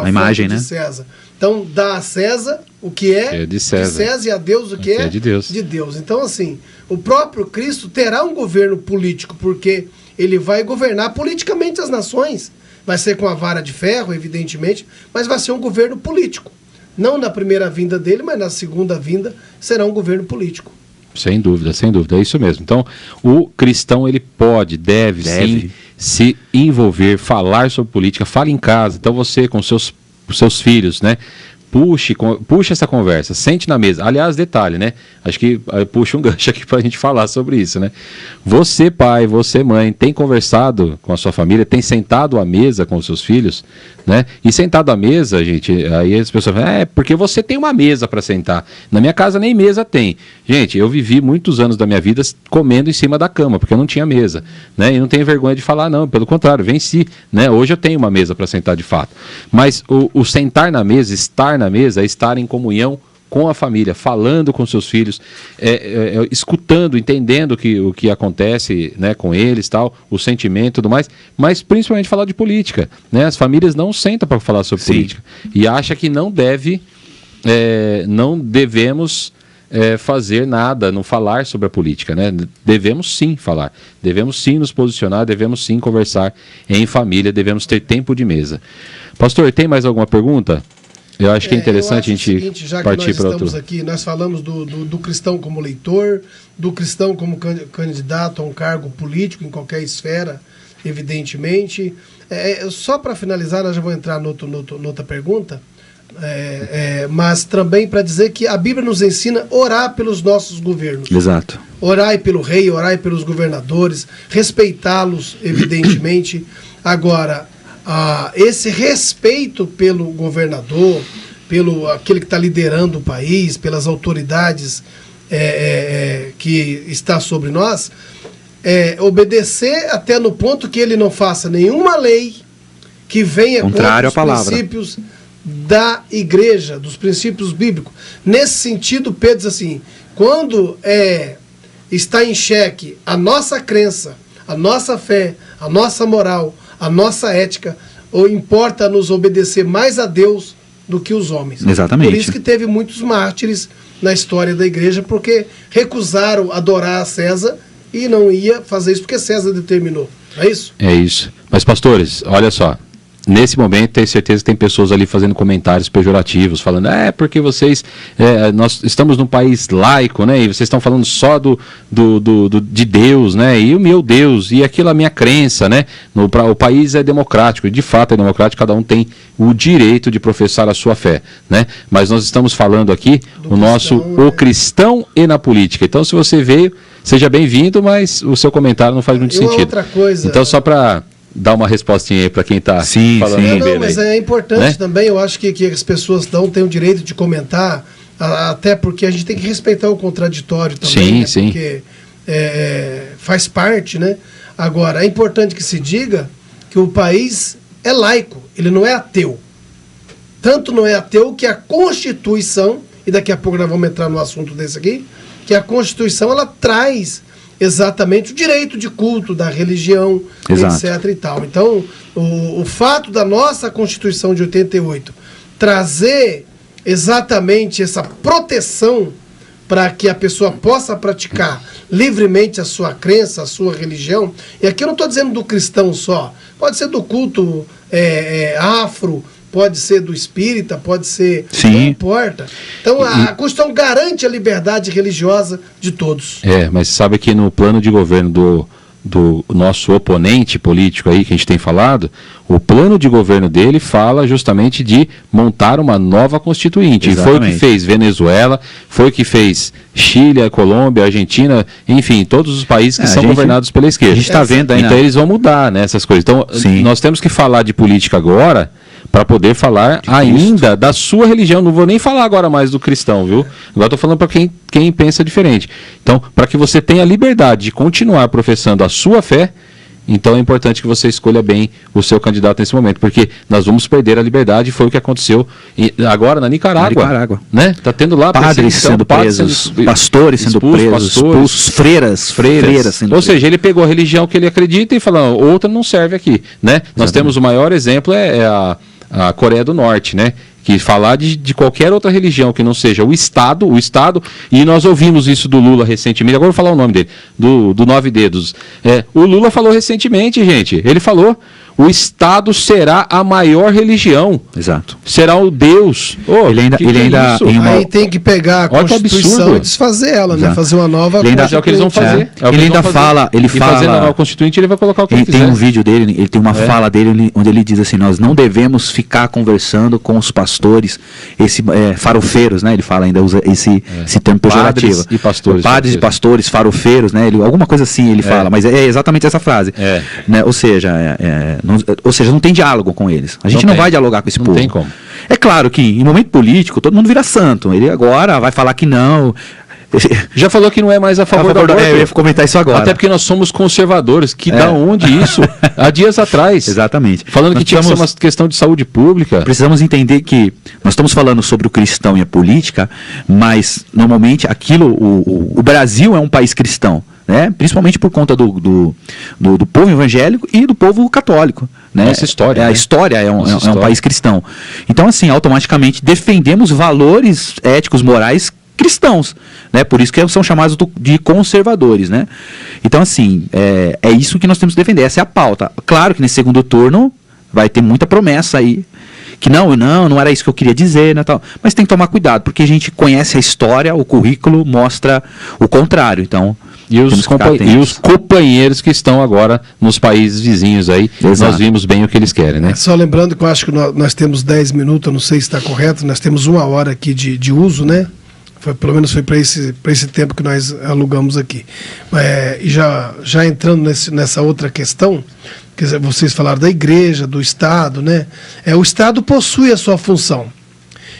imagem, de né? César. Então, dá a César o que é de César. E a Deus o que é de Deus. de Deus. Então, assim, o próprio Cristo terá um governo político, porque ele vai governar politicamente as nações. Vai ser com a vara de ferro, evidentemente, mas vai ser um governo político. Não na primeira vinda dele, mas na segunda vinda será um governo político. Sem dúvida, é isso mesmo. Então, o cristão, ele deve sim se envolver, falar sobre política, fale em casa. Então, você com seus filhos, né? Puxe essa conversa, sente na mesa. Aliás, detalhe, né? Acho que puxa um gancho aqui para a gente falar sobre isso, né? Você, pai, você, mãe, tem conversado com a sua família, tem sentado à mesa com os seus filhos, né? E sentado à mesa, gente, aí as pessoas falam, porque você tem uma mesa para sentar. Na minha casa nem mesa tem. Gente, eu vivi muitos anos da minha vida comendo em cima da cama, porque eu não tinha mesa, né? E não tenho vergonha de falar, não, pelo contrário, venci, né? Hoje eu tenho uma mesa para sentar de fato. Mas o sentar na mesa, estar na mesa, é estar em comunhão com a família, falando com seus filhos, escutando, entendendo o que acontece, né, com eles, tal, o sentimento e tudo mais, mas principalmente falar de política, né? As famílias não sentam para falar sobre política e acham que não devemos fazer nada, não falar sobre a política, né? Devemos sim falar, devemos sim nos posicionar, devemos sim conversar em família, devemos ter tempo de mesa. Pastor, tem mais alguma pergunta? Eu acho que é interessante a gente partir para outro. Aqui, nós falamos do cristão como leitor, do cristão como candidato a um cargo político em qualquer esfera, evidentemente. Só para finalizar, nós já vamos entrar noutra pergunta, mas também para dizer que a Bíblia nos ensina a orar pelos nossos governos. Exato. Orai pelo rei, orai pelos governadores, respeitá-los, evidentemente. Agora, esse respeito pelo governador, pelo aquele que está liderando o país, pelas autoridades que está sobre nós, obedecer até no ponto que ele não faça nenhuma lei que venha contra os princípios da igreja, dos princípios bíblicos. Nesse sentido, Pedro diz assim, quando está em xeque a nossa crença, a nossa fé, a nossa moral, a nossa ética, ou importa nos obedecer mais a Deus do que os homens. Exatamente. Por isso que teve muitos mártires na história da igreja, porque recusaram adorar a César e não ia fazer isso porque César determinou. Não é isso? É isso. Mas, pastores, olha só. Nesse momento, tenho certeza que tem pessoas ali fazendo comentários pejorativos, falando, porque vocês, nós estamos num país laico, né, e vocês estão falando só de Deus, né, e o meu Deus, e aquilo a minha crença, né, o país é democrático, e de fato é democrático, cada um tem o direito de professar a sua fé, né, mas nós estamos falando aqui o cristão e na política. Então, se você veio, seja bem-vindo, mas o seu comentário não faz muito sentido. Outra coisa... Então, só para dar uma respostinha aí para quem está falando. Não, mas é importante, né? Também, eu acho que as pessoas têm o direito de comentar, até porque a gente tem que respeitar o contraditório também, porque faz parte, né? Agora, é importante que se diga que o país é laico, ele não é ateu. Tanto não é ateu que a Constituição, e daqui a pouco nós vamos entrar no assunto desse aqui, que a Constituição, ela traz exatamente o direito de culto, da religião, etc. e tal. Então, o fato da nossa Constituição de 88 trazer exatamente essa proteção para que a pessoa possa praticar livremente a sua crença, a sua religião, e aqui eu não estou dizendo do cristão só, pode ser do culto afro, pode ser do espírita, pode ser... Sim. Não importa. Então, a Constituição garante a liberdade religiosa de todos. Mas sabe que no plano de governo do nosso oponente político aí, que a gente tem falado, o plano de governo dele fala justamente de montar uma nova constituinte. Exatamente. E foi o que fez Venezuela, foi o que fez Chile, Colômbia, Argentina, enfim, todos os países que são governados pela esquerda. A gente está vendo aí, então eles vão mudar, né, essas coisas. Então nós temos que falar de política agora para poder falar ainda da sua religião. Não vou nem falar agora mais do cristão, viu? Agora estou falando para quem pensa diferente. Então, para que você tenha liberdade de continuar professando a sua fé, então é importante que você escolha bem o seu candidato nesse momento, porque nós vamos perder a liberdade. Foi o que aconteceu agora na Nicarágua. Né? Tá tendo lá padres sendo presos, pastores sendo presos, expulsos, freiras sendo Ou seja, ele pegou a religião que ele acredita e falou, outra não serve aqui, né? Nós temos o maior exemplo é a Coreia do Norte, né? Que falar de qualquer outra religião que não seja o Estado, e nós ouvimos isso do Lula recentemente, agora eu vou falar o nome dele, do Nove Dedos. O Lula falou recentemente, gente, ele falou, o Estado será a maior religião. Exato. Será o Deus. Ele ainda Aí tem que pegar a Constituição e desfazer ela, né? Fazer uma nova Constituinte. É o que eles vão fazer. Ele ainda fala... E fazendo a nova Constituinte, ele vai colocar o que ele quiser. Tem um vídeo dele, ele tem uma fala dele, onde ele diz assim, nós não devemos ficar conversando com os pastores, farofeiros, né? Ele fala ainda, usa esse termo pejorativo. Padres e pastores. Padres e pastores, farofeiros, né? Alguma coisa assim ele fala, mas é exatamente essa frase. Né? Ou seja, não tem diálogo com eles. A gente não vai dialogar com esse povo. Não tem como. É claro que em momento político todo mundo vira santo. Ele agora vai falar que não. Já falou que não é mais a favor do aborto. Eu ia comentar isso agora. Até porque nós somos conservadores. Da onde isso? Há dias atrás. Exatamente. Falando que tinha que ser uma questão de saúde pública. Precisamos entender que nós estamos falando sobre o cristão e a política, mas normalmente o Brasil é um país cristão. Né? Principalmente por conta do povo evangélico e do povo católico. Né? Essa história. A história é um país cristão. Então, assim, automaticamente defendemos valores éticos, morais cristãos. Né? Por isso que são chamados de conservadores. Né? Então, assim, é isso que nós temos que defender. Essa é a pauta. Claro que nesse segundo turno vai ter muita promessa aí. Que não era isso que eu queria dizer, né, tal. Mas tem que tomar cuidado, porque a gente conhece a história, o currículo mostra o contrário. Então, e os companheiros que estão agora nos países vizinhos aí, nós vimos bem o que eles querem, né? Só lembrando que eu acho que nós temos 10 minutos, eu não sei se está correto, nós temos 1 hora aqui de uso, né? Pelo menos foi para esse tempo que nós alugamos aqui. E já entrando nessa outra questão, quer dizer, vocês falaram da igreja, do Estado, né? O Estado possui a sua função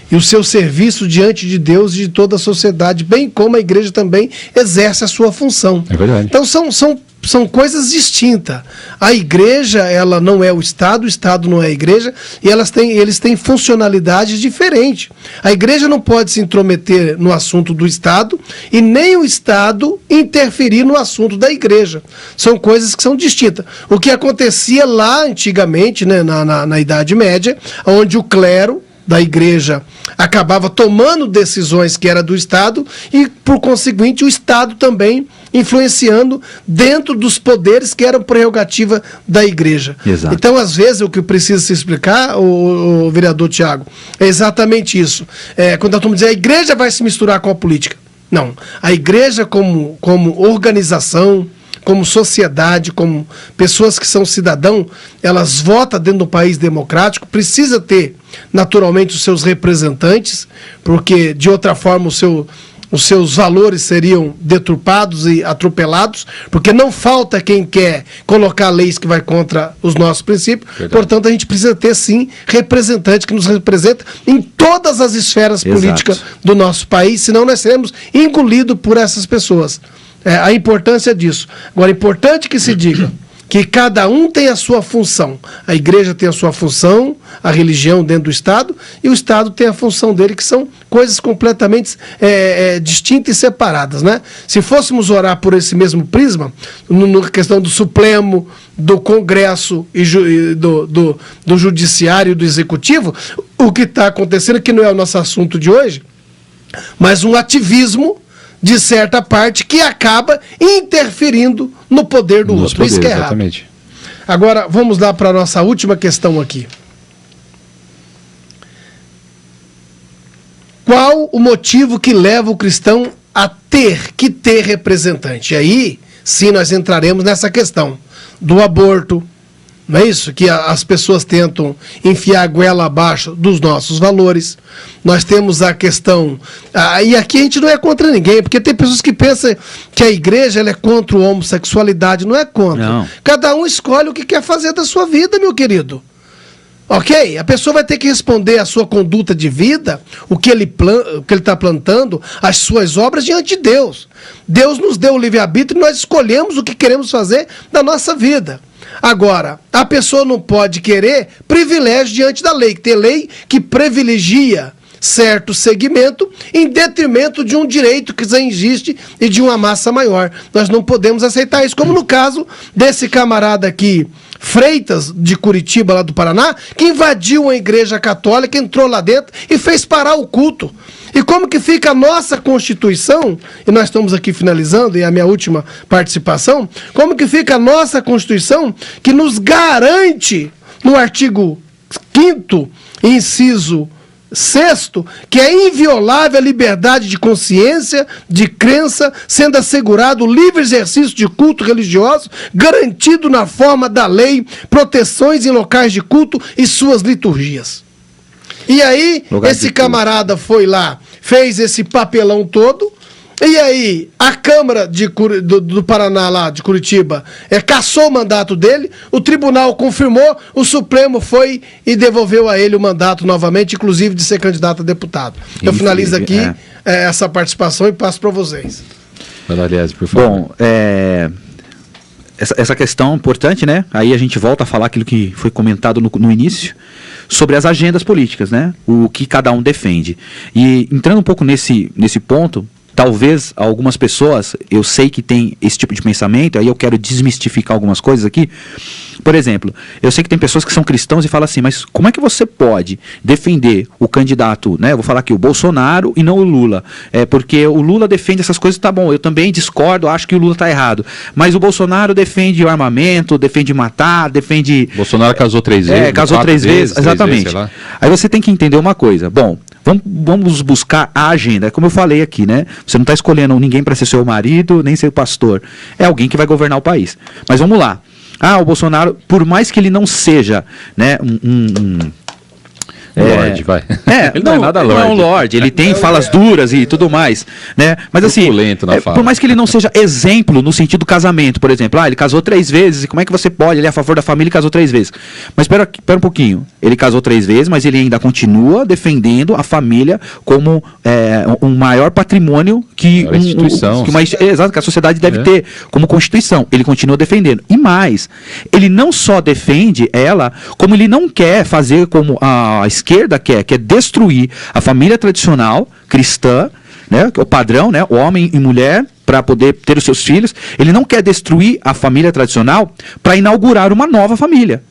e o seu serviço diante de Deus e de toda a sociedade, bem como a igreja também exerce a sua função. É verdade. Então são coisas distintas. A igreja, ela não é o Estado não é a igreja, e eles têm funcionalidades diferentes. A igreja não pode se intrometer no assunto do Estado e nem o Estado interferir no assunto da igreja. São coisas que são distintas. O que acontecia lá antigamente, né, na Idade Média, onde o clero da igreja acabava tomando decisões que era do Estado e, por conseguinte, o Estado também influenciando dentro dos poderes que eram prerrogativa da igreja. Exato. Então, às vezes, o que precisa se explicar, o vereador Tiago, é exatamente isso. Quando nós estamos dizendo a igreja vai se misturar com a política. Não. A igreja como organização, como sociedade, como pessoas que são cidadãos, elas votam dentro do país democrático, precisa ter, naturalmente, os seus representantes, porque, de outra forma, os seus valores seriam deturpados e atropelados, porque não falta quem quer colocar leis que vai contra os nossos princípios. Verdade. Portanto, a gente precisa ter, sim, representantes que nos representam em todas as esferas políticas do nosso país, senão nós seremos engolidos por essas pessoas. A importância disso. Agora, é importante que se diga que cada um tem a sua função. A igreja tem a sua função, a religião dentro do Estado, e o Estado tem a função dele, que são coisas completamente distintas e separadas. Né? Se fôssemos orar por esse mesmo prisma, na questão do Supremo, do Congresso e do Judiciário e do Executivo, o que está acontecendo, que não é o nosso assunto de hoje, mas um ativismo de certa parte que acaba interferindo no poder do outro. Isso que é errado. Exatamente. Agora, vamos lá para a nossa última questão aqui. Qual o motivo que leva o cristão a ter representante? E aí sim, nós entraremos nessa questão do aborto. Não é isso? Que as pessoas tentam enfiar a goela abaixo dos nossos valores. Nós temos a questão... e aqui a gente não é contra ninguém, porque tem pessoas que pensam que a igreja ela é contra a homossexualidade. Não é contra. Não. Cada um escolhe o que quer fazer da sua vida, meu querido. Ok? A pessoa vai ter que responder a sua conduta de vida, o que ele está plantando, as suas obras diante de Deus. Deus nos deu o livre-arbítrio e nós escolhemos o que queremos fazer da nossa vida. Agora, a pessoa não pode querer privilégio diante da lei. Tem lei que privilegia certo segmento em detrimento de um direito que já existe e de uma massa maior. Nós não podemos aceitar isso, como no caso desse camarada aqui, Freitas, de Curitiba, lá do Paraná, que invadiu uma igreja católica, entrou lá dentro e fez parar o culto. E como que fica a nossa Constituição, e nós estamos aqui finalizando, e é a minha última participação, como que fica a nossa Constituição que nos garante, no artigo 5º, inciso 6º, que é inviolável a liberdade de consciência, de crença, sendo assegurado o livre exercício de culto religioso, garantido na forma da lei, proteções em locais de culto e suas liturgias. E aí, esse camarada foi lá, fez esse papelão todo, e aí a Câmara do Paraná, lá de Curitiba, cassou o mandato dele, o tribunal confirmou, o Supremo foi e devolveu a ele o mandato novamente, inclusive de ser candidato a deputado. Eu finalizo aqui essa participação e passo para vocês. Aliás, por favor. Bom, essa questão importante, né? Aí a gente volta a falar aquilo que foi comentado no início, sobre as agendas políticas, né? O que cada um defende. E entrando um pouco nesse ponto, talvez algumas pessoas, eu sei que tem esse tipo de pensamento, aí eu quero desmistificar algumas coisas aqui. Por exemplo, eu sei que tem pessoas que são cristãos e falam assim, mas como é que você pode defender o candidato, né? Eu vou falar aqui, o Bolsonaro e não o Lula. Porque o Lula defende essas coisas, tá bom, eu também discordo, acho que o Lula tá errado. Mas o Bolsonaro defende o armamento, defende matar, defende... Bolsonaro casou 3 vezes. Casou 3 vezes, exatamente. 3 vezes, aí você tem que entender uma coisa. Bom, vamos buscar a agenda. Como eu falei aqui, né? Você não está escolhendo ninguém para ser seu marido, nem ser pastor. É alguém que vai governar o país. Mas vamos lá. O Bolsonaro, por mais que ele não seja, né, Lorde, vai. Ele não é nada lorde. Não é um lorde, ele tem falas duras e tudo mais, né? Mas assim, por mais que ele não seja exemplo no sentido do casamento, por exemplo, ele casou 3 vezes, e como é que você pode? Ele é a favor da família e casou 3 vezes. Mas espera um pouquinho, ele casou 3 vezes, mas ele ainda continua defendendo a família como um maior patrimônio que uma instituição. Exato, que a sociedade deve ter como Constituição. Ele continua defendendo. E mais, ele não só defende ela, como ele não quer fazer como a esquerda quer destruir a família tradicional cristã, né, que é o padrão, né, homem e mulher, para poder ter os seus filhos. Ele não quer destruir a família tradicional para inaugurar uma nova família.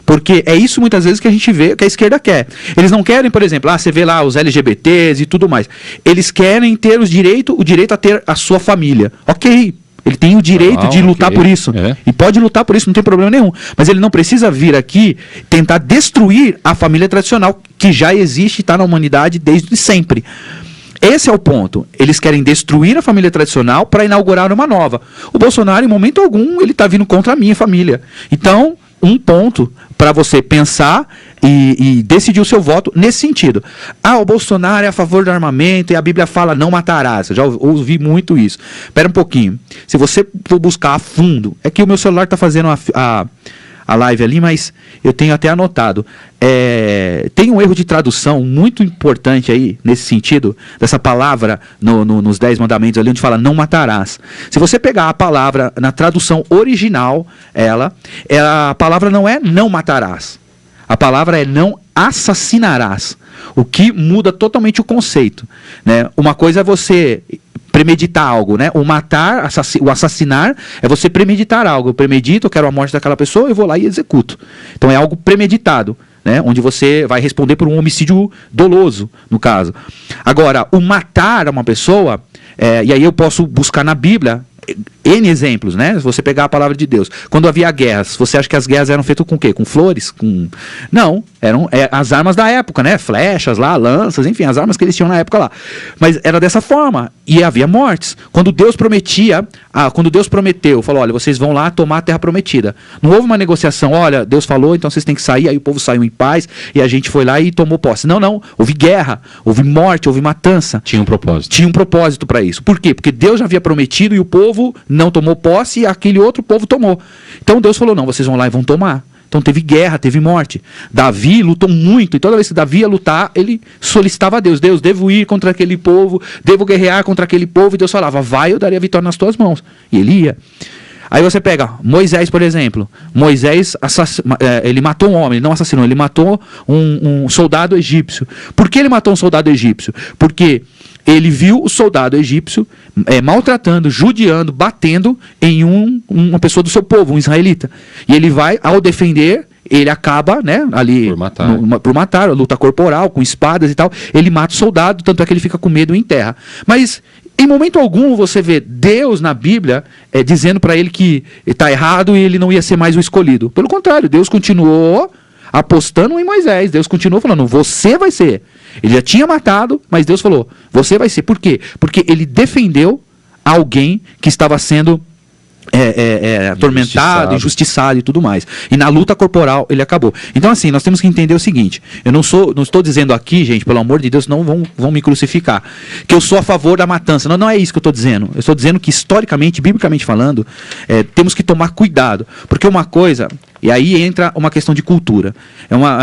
Porque é isso muitas vezes que a gente vê que a esquerda quer. Eles não querem, por exemplo, você vê lá os LGBTs e tudo mais. Eles querem ter o direito a ter a sua família. Ok. Ele tem o direito de lutar por isso. E pode lutar por isso, não tem problema nenhum. Mas ele não precisa vir aqui tentar destruir a família tradicional que já existe e está na humanidade desde sempre. Esse é o ponto. Eles querem destruir a família tradicional para inaugurar uma nova. O Bolsonaro, em momento algum, ele está vindo contra a minha família. Então, um ponto para você pensar e decidir o seu voto nesse sentido. O Bolsonaro é a favor do armamento e a Bíblia fala não matarás. Eu já ouvi muito isso. Espera um pouquinho. Se você for buscar a fundo, é que o meu celular está fazendo a live ali, mas eu tenho até anotado. Tem um erro de tradução muito importante aí, nesse sentido, dessa palavra nos 10 mandamentos ali, onde fala não matarás. Se você pegar a palavra na tradução original, a palavra não é não matarás. A palavra é não assassinarás. O que muda totalmente o conceito, né? Uma coisa é você premeditar algo, né? O matar, o assassinar é você premeditar algo. Eu premedito, eu quero a morte daquela pessoa, eu vou lá e executo. Então é algo premeditado, né? Onde você vai responder por um homicídio doloso, no caso. Agora, o matar uma pessoa, e aí eu posso buscar na Bíblia N exemplos, né? Se você pegar a palavra de Deus. Quando havia guerras, você acha que as guerras eram feitas com o quê? Com flores? Não. Eram as armas da época, né? Flechas lá, lanças, enfim, as armas que eles tinham na época lá. Mas era dessa forma. E havia mortes. Quando Deus prometeu, falou, olha, vocês vão lá tomar a terra prometida. Não houve uma negociação, olha, Deus falou, então vocês têm que sair, aí o povo saiu em paz, e a gente foi lá e tomou posse. Não. Houve guerra, houve morte, houve matança. Tinha um propósito. Tinha um propósito para isso. Por quê? Porque Deus já havia prometido e o povo não tomou posse e aquele outro povo tomou. Então Deus falou, não, vocês vão lá e vão tomar. Então teve guerra, teve morte. Davi lutou muito, e toda vez que Davi ia lutar, ele solicitava a Deus, devo ir contra aquele povo, devo guerrear contra aquele povo, e Deus falava, vai, eu daria a vitória nas tuas mãos. E ele ia. Aí você pega Moisés, por exemplo. Moisés, ele matou um homem, ele não assassinou, ele matou um soldado egípcio. Por que ele matou um soldado egípcio? Porque ele viu o soldado egípcio maltratando, judiando, batendo em uma pessoa do seu povo, um israelita. E ele vai, ao defender, ele acaba, né, ali por matar, luta corporal, com espadas e tal. Ele mata o soldado, tanto é que ele fica com medo e enterra. Mas em momento algum você vê Deus na Bíblia dizendo para ele que está errado e ele não ia ser mais o escolhido. Pelo contrário, Deus continuou apostando em Moisés. Deus continuou falando, você vai ser. Ele já tinha matado, mas Deus falou, você vai ser. Por quê? Porque ele defendeu alguém que estava sendo atormentado, injustiçado e tudo mais. E na luta corporal ele acabou. Então assim, nós temos que entender o seguinte, eu não estou dizendo aqui, gente, pelo amor de Deus, não vão me crucificar, que eu sou a favor da matança. Não é isso que eu estou dizendo. Eu estou dizendo que historicamente, biblicamente falando, temos que tomar cuidado. Porque uma coisa, e aí entra uma questão de cultura.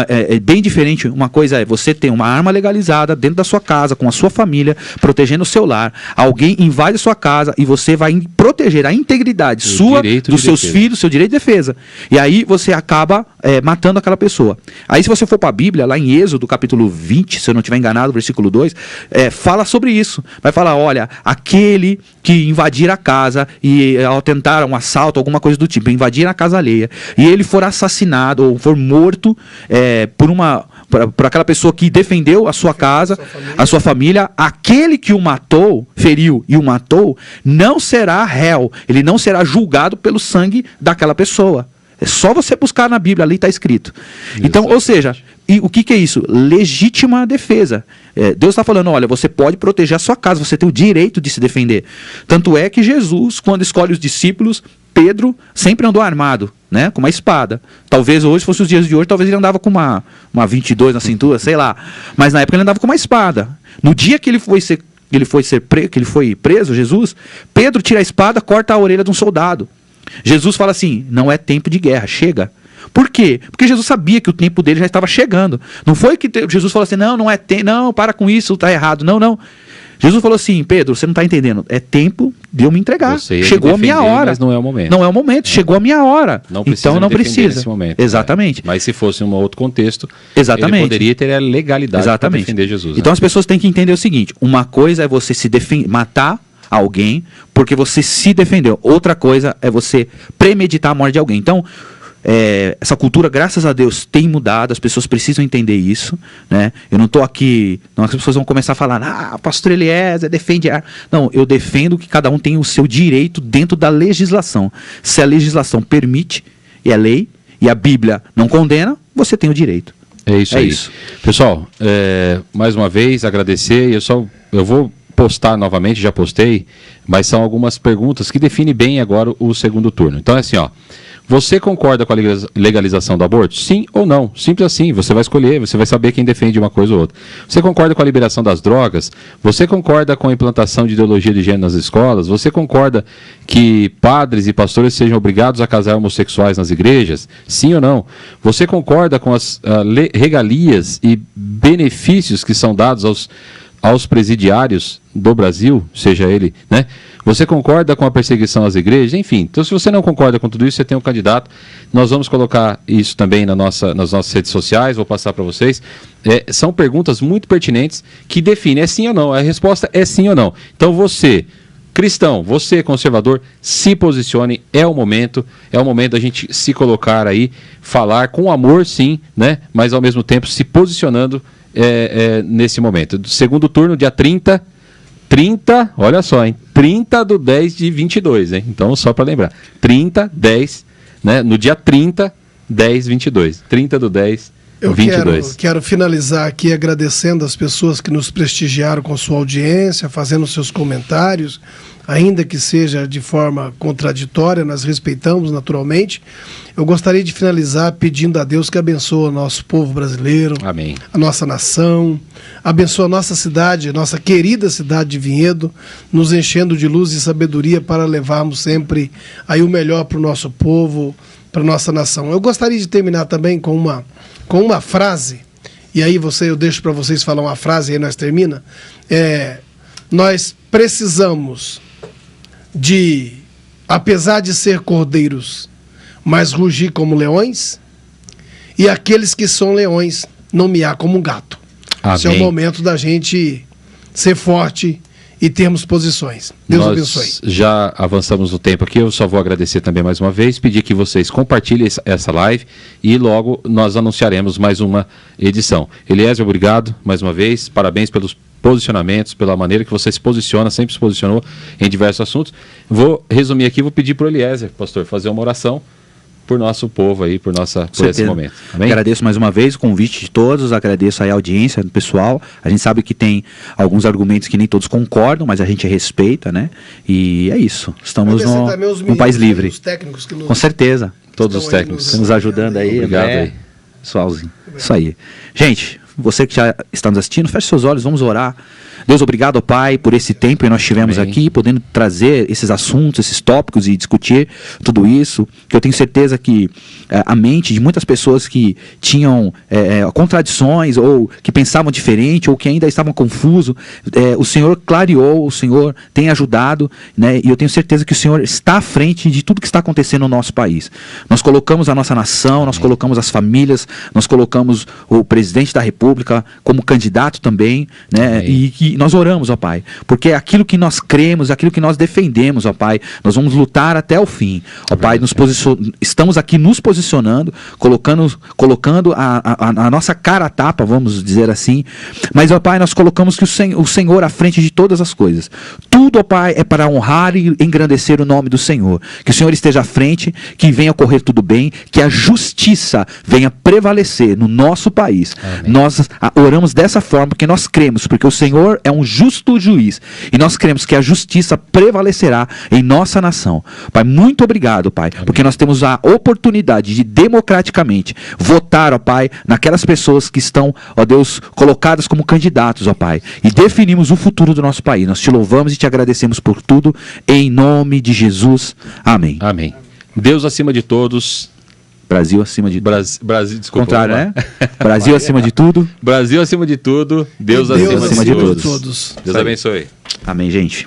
É bem diferente. Uma coisa é você ter uma arma legalizada dentro da sua casa, com a sua família, protegendo o seu lar. Alguém invade a sua casa e você vai proteger a integridade sua, dos seus filhos, seu direito de defesa. E aí você acaba matando aquela pessoa. Aí se você for para a Bíblia, lá em Êxodo, capítulo 20, se eu não estiver enganado, versículo 2, fala sobre isso. Vai falar, olha, aquele que invadir a casa e ao tentar um assalto, alguma coisa do tipo, invadir a casa alheia, e ele for assassinado ou for morto por aquela pessoa que defendeu a sua casa, a sua família, aquele que o matou, feriu e o matou, não será réu, ele não será julgado pelo sangue daquela pessoa. É só você buscar na Bíblia, ali está escrito. Então, ou seja, e o que é isso? Legítima defesa. Deus está falando, olha, você pode proteger a sua casa, você tem o direito de se defender. Tanto é que Jesus, quando escolhe os discípulos, Pedro sempre andou armado, né, com uma espada. Talvez hoje, fosse os dias de hoje, talvez ele andava com uma 22 na cintura, sei lá. Mas na época ele andava com uma espada. No dia que ele foi preso, Jesus, Pedro tira a espada, corta a orelha de um soldado. Jesus fala assim, não é tempo de guerra, chega. Por quê? Porque Jesus sabia que o tempo dele já estava chegando. Não foi que Jesus falou assim, não, para com isso, está errado. Não. Jesus falou assim, Pedro, você não está entendendo, é tempo de eu me entregar. Chegou a minha hora. Mas não é o momento. Não é o momento, chegou a minha hora. Então não precisa. Nesse momento. Exatamente. Mas se fosse um outro contexto, exatamente, ele poderia ter a legalidade para defender Jesus. Então as pessoas têm que entender o seguinte, uma coisa é você se matar alguém porque você se defendeu. Outra coisa é você premeditar a morte de alguém. Então, essa cultura, graças a Deus, tem mudado, as pessoas precisam entender isso, né? Eu não estou aqui, as pessoas vão começar a falar, pastor Eliezer defende a... Não, eu defendo que cada um tem o seu direito dentro da legislação. Se a legislação permite, e é lei, e a Bíblia não condena, você tem o direito. É isso aí. Pessoal, mais uma vvez, agradecer, eu vou postar novamente, já postei, mas são algumas perguntas que definem bem agora o segundo turno. Então é assim, você concorda com a legalização do aborto? Sim ou não? Simples assim, você vai escolher, você vai saber quem defende uma coisa ou outra. Você concorda com a liberação das drogas? Você concorda com a implantação de ideologia de gênero nas escolas? Você concorda que padres e pastores sejam obrigados a casar homossexuais nas igrejas? Sim ou não? Você concorda com as regalias e benefícios que são dados aos presidiários do Brasil, seja ele, né? Você concorda com a perseguição às igrejas? Enfim, então se você não concorda com tudo isso, você tem um candidato. Nós vamos colocar isso também nas nossas redes sociais, vou passar para vocês. São perguntas muito pertinentes que definem, é sim ou não? A resposta é sim ou não. Então você, cristão, você conservador, se posicione, é o momento da gente se colocar aí, falar com amor sim, né? Mas ao mesmo tempo se posicionando nesse momento. Segundo turno, dia 30, olha só, hein? 30/10/22, hein? Então, só para lembrar. 30/10, né? No dia 30/10/22. 30/10/22. Eu 22. quero finalizar aqui agradecendo as pessoas que nos prestigiaram com sua audiência, fazendo seus comentários, ainda que seja de forma contraditória, nós respeitamos naturalmente. Eu gostaria de finalizar pedindo a Deus que abençoe o nosso povo brasileiro, Amém. a nossa nação, abençoe a nossa cidade, nossa querida cidade de Vinhedo, nos enchendo de luz e sabedoria para levarmos sempre aí o melhor para o nosso povo, para a nossa nação. Eu gostaria de terminar também com uma frase, e aí eu deixo para vocês falar uma frase e aí nós termina. Nós precisamos de, apesar de ser cordeiros, mas rugir como leões, e aqueles que são leões não miar como um gato. Amém. Esse é o momento da gente ser forte e termos posições. Deus abençoe. Já avançamos no tempo aqui, eu só vou agradecer também mais uma vez, pedir que vocês compartilhem essa live e logo nós anunciaremos mais uma edição. Eliezer, obrigado mais uma vez, parabéns pelos posicionamentos, pela maneira que você se posiciona, sempre se posicionou em diversos assuntos. Vou resumir aqui, vou pedir para o Eliezer, pastor, fazer uma oração por nosso povo aí, por esse momento. Amém? Agradeço mais uma vez o convite de todos, agradeço aí a audiência do pessoal. A gente sabe que tem alguns argumentos que nem todos concordam, mas a gente respeita, né? E é isso. Estamos num país livre. Os técnicos que nos... Com certeza. Todos os técnicos. Nos ajudando aí. Obrigado André, aí. Pessoalzinho. Isso aí. Gente, você que já está nos assistindo, feche seus olhos, vamos orar. Deus, obrigado, Pai, por esse tempo que nós tivemos Amém. aqui, podendo trazer esses assuntos, esses tópicos e discutir tudo isso, que eu tenho certeza que a mente de muitas pessoas que tinham contradições, ou que pensavam diferente, ou que ainda estavam confusos, o Senhor clareou, o Senhor tem ajudado, né? E eu tenho certeza que o Senhor está à frente de tudo que está acontecendo no nosso país. Nós colocamos a nossa nação, nós colocamos as famílias, nós colocamos o presidente da República como candidato também, né? E que nós oramos, ó Pai, porque é aquilo que nós cremos, aquilo que nós defendemos, ó Pai, nós vamos lutar até o fim, ó Pai, estamos aqui nos posicionando, colocando a nossa cara a tapa, vamos dizer assim, mas, ó Pai, nós colocamos que o Senhor à frente de todas as coisas, tudo, ó Pai, é para honrar e engrandecer o nome do Senhor, que o Senhor esteja à frente, que venha ocorrer tudo bem, que a justiça venha prevalecer no nosso país. Amém. Nós oramos dessa forma, porque nós cremos, porque o Senhor é um justo juiz, e nós cremos que a justiça prevalecerá em nossa nação. Pai, muito obrigado, Pai, Amém. porque nós temos a oportunidade de democraticamente votar, ó Pai, naquelas pessoas que estão, ó Deus, colocadas como candidatos, ó Pai, e definimos o futuro do nosso país. Nós te louvamos e te agradecemos por tudo, em nome de Jesus. Amém. Amém. Deus acima de todos. Brasil acima de tudo. Brasil, desculpa. Contrário, né? Brasil acima de tudo. Brasil acima de tudo. Deus acima de de todos. todos. Deus abençoe. Amém, gente.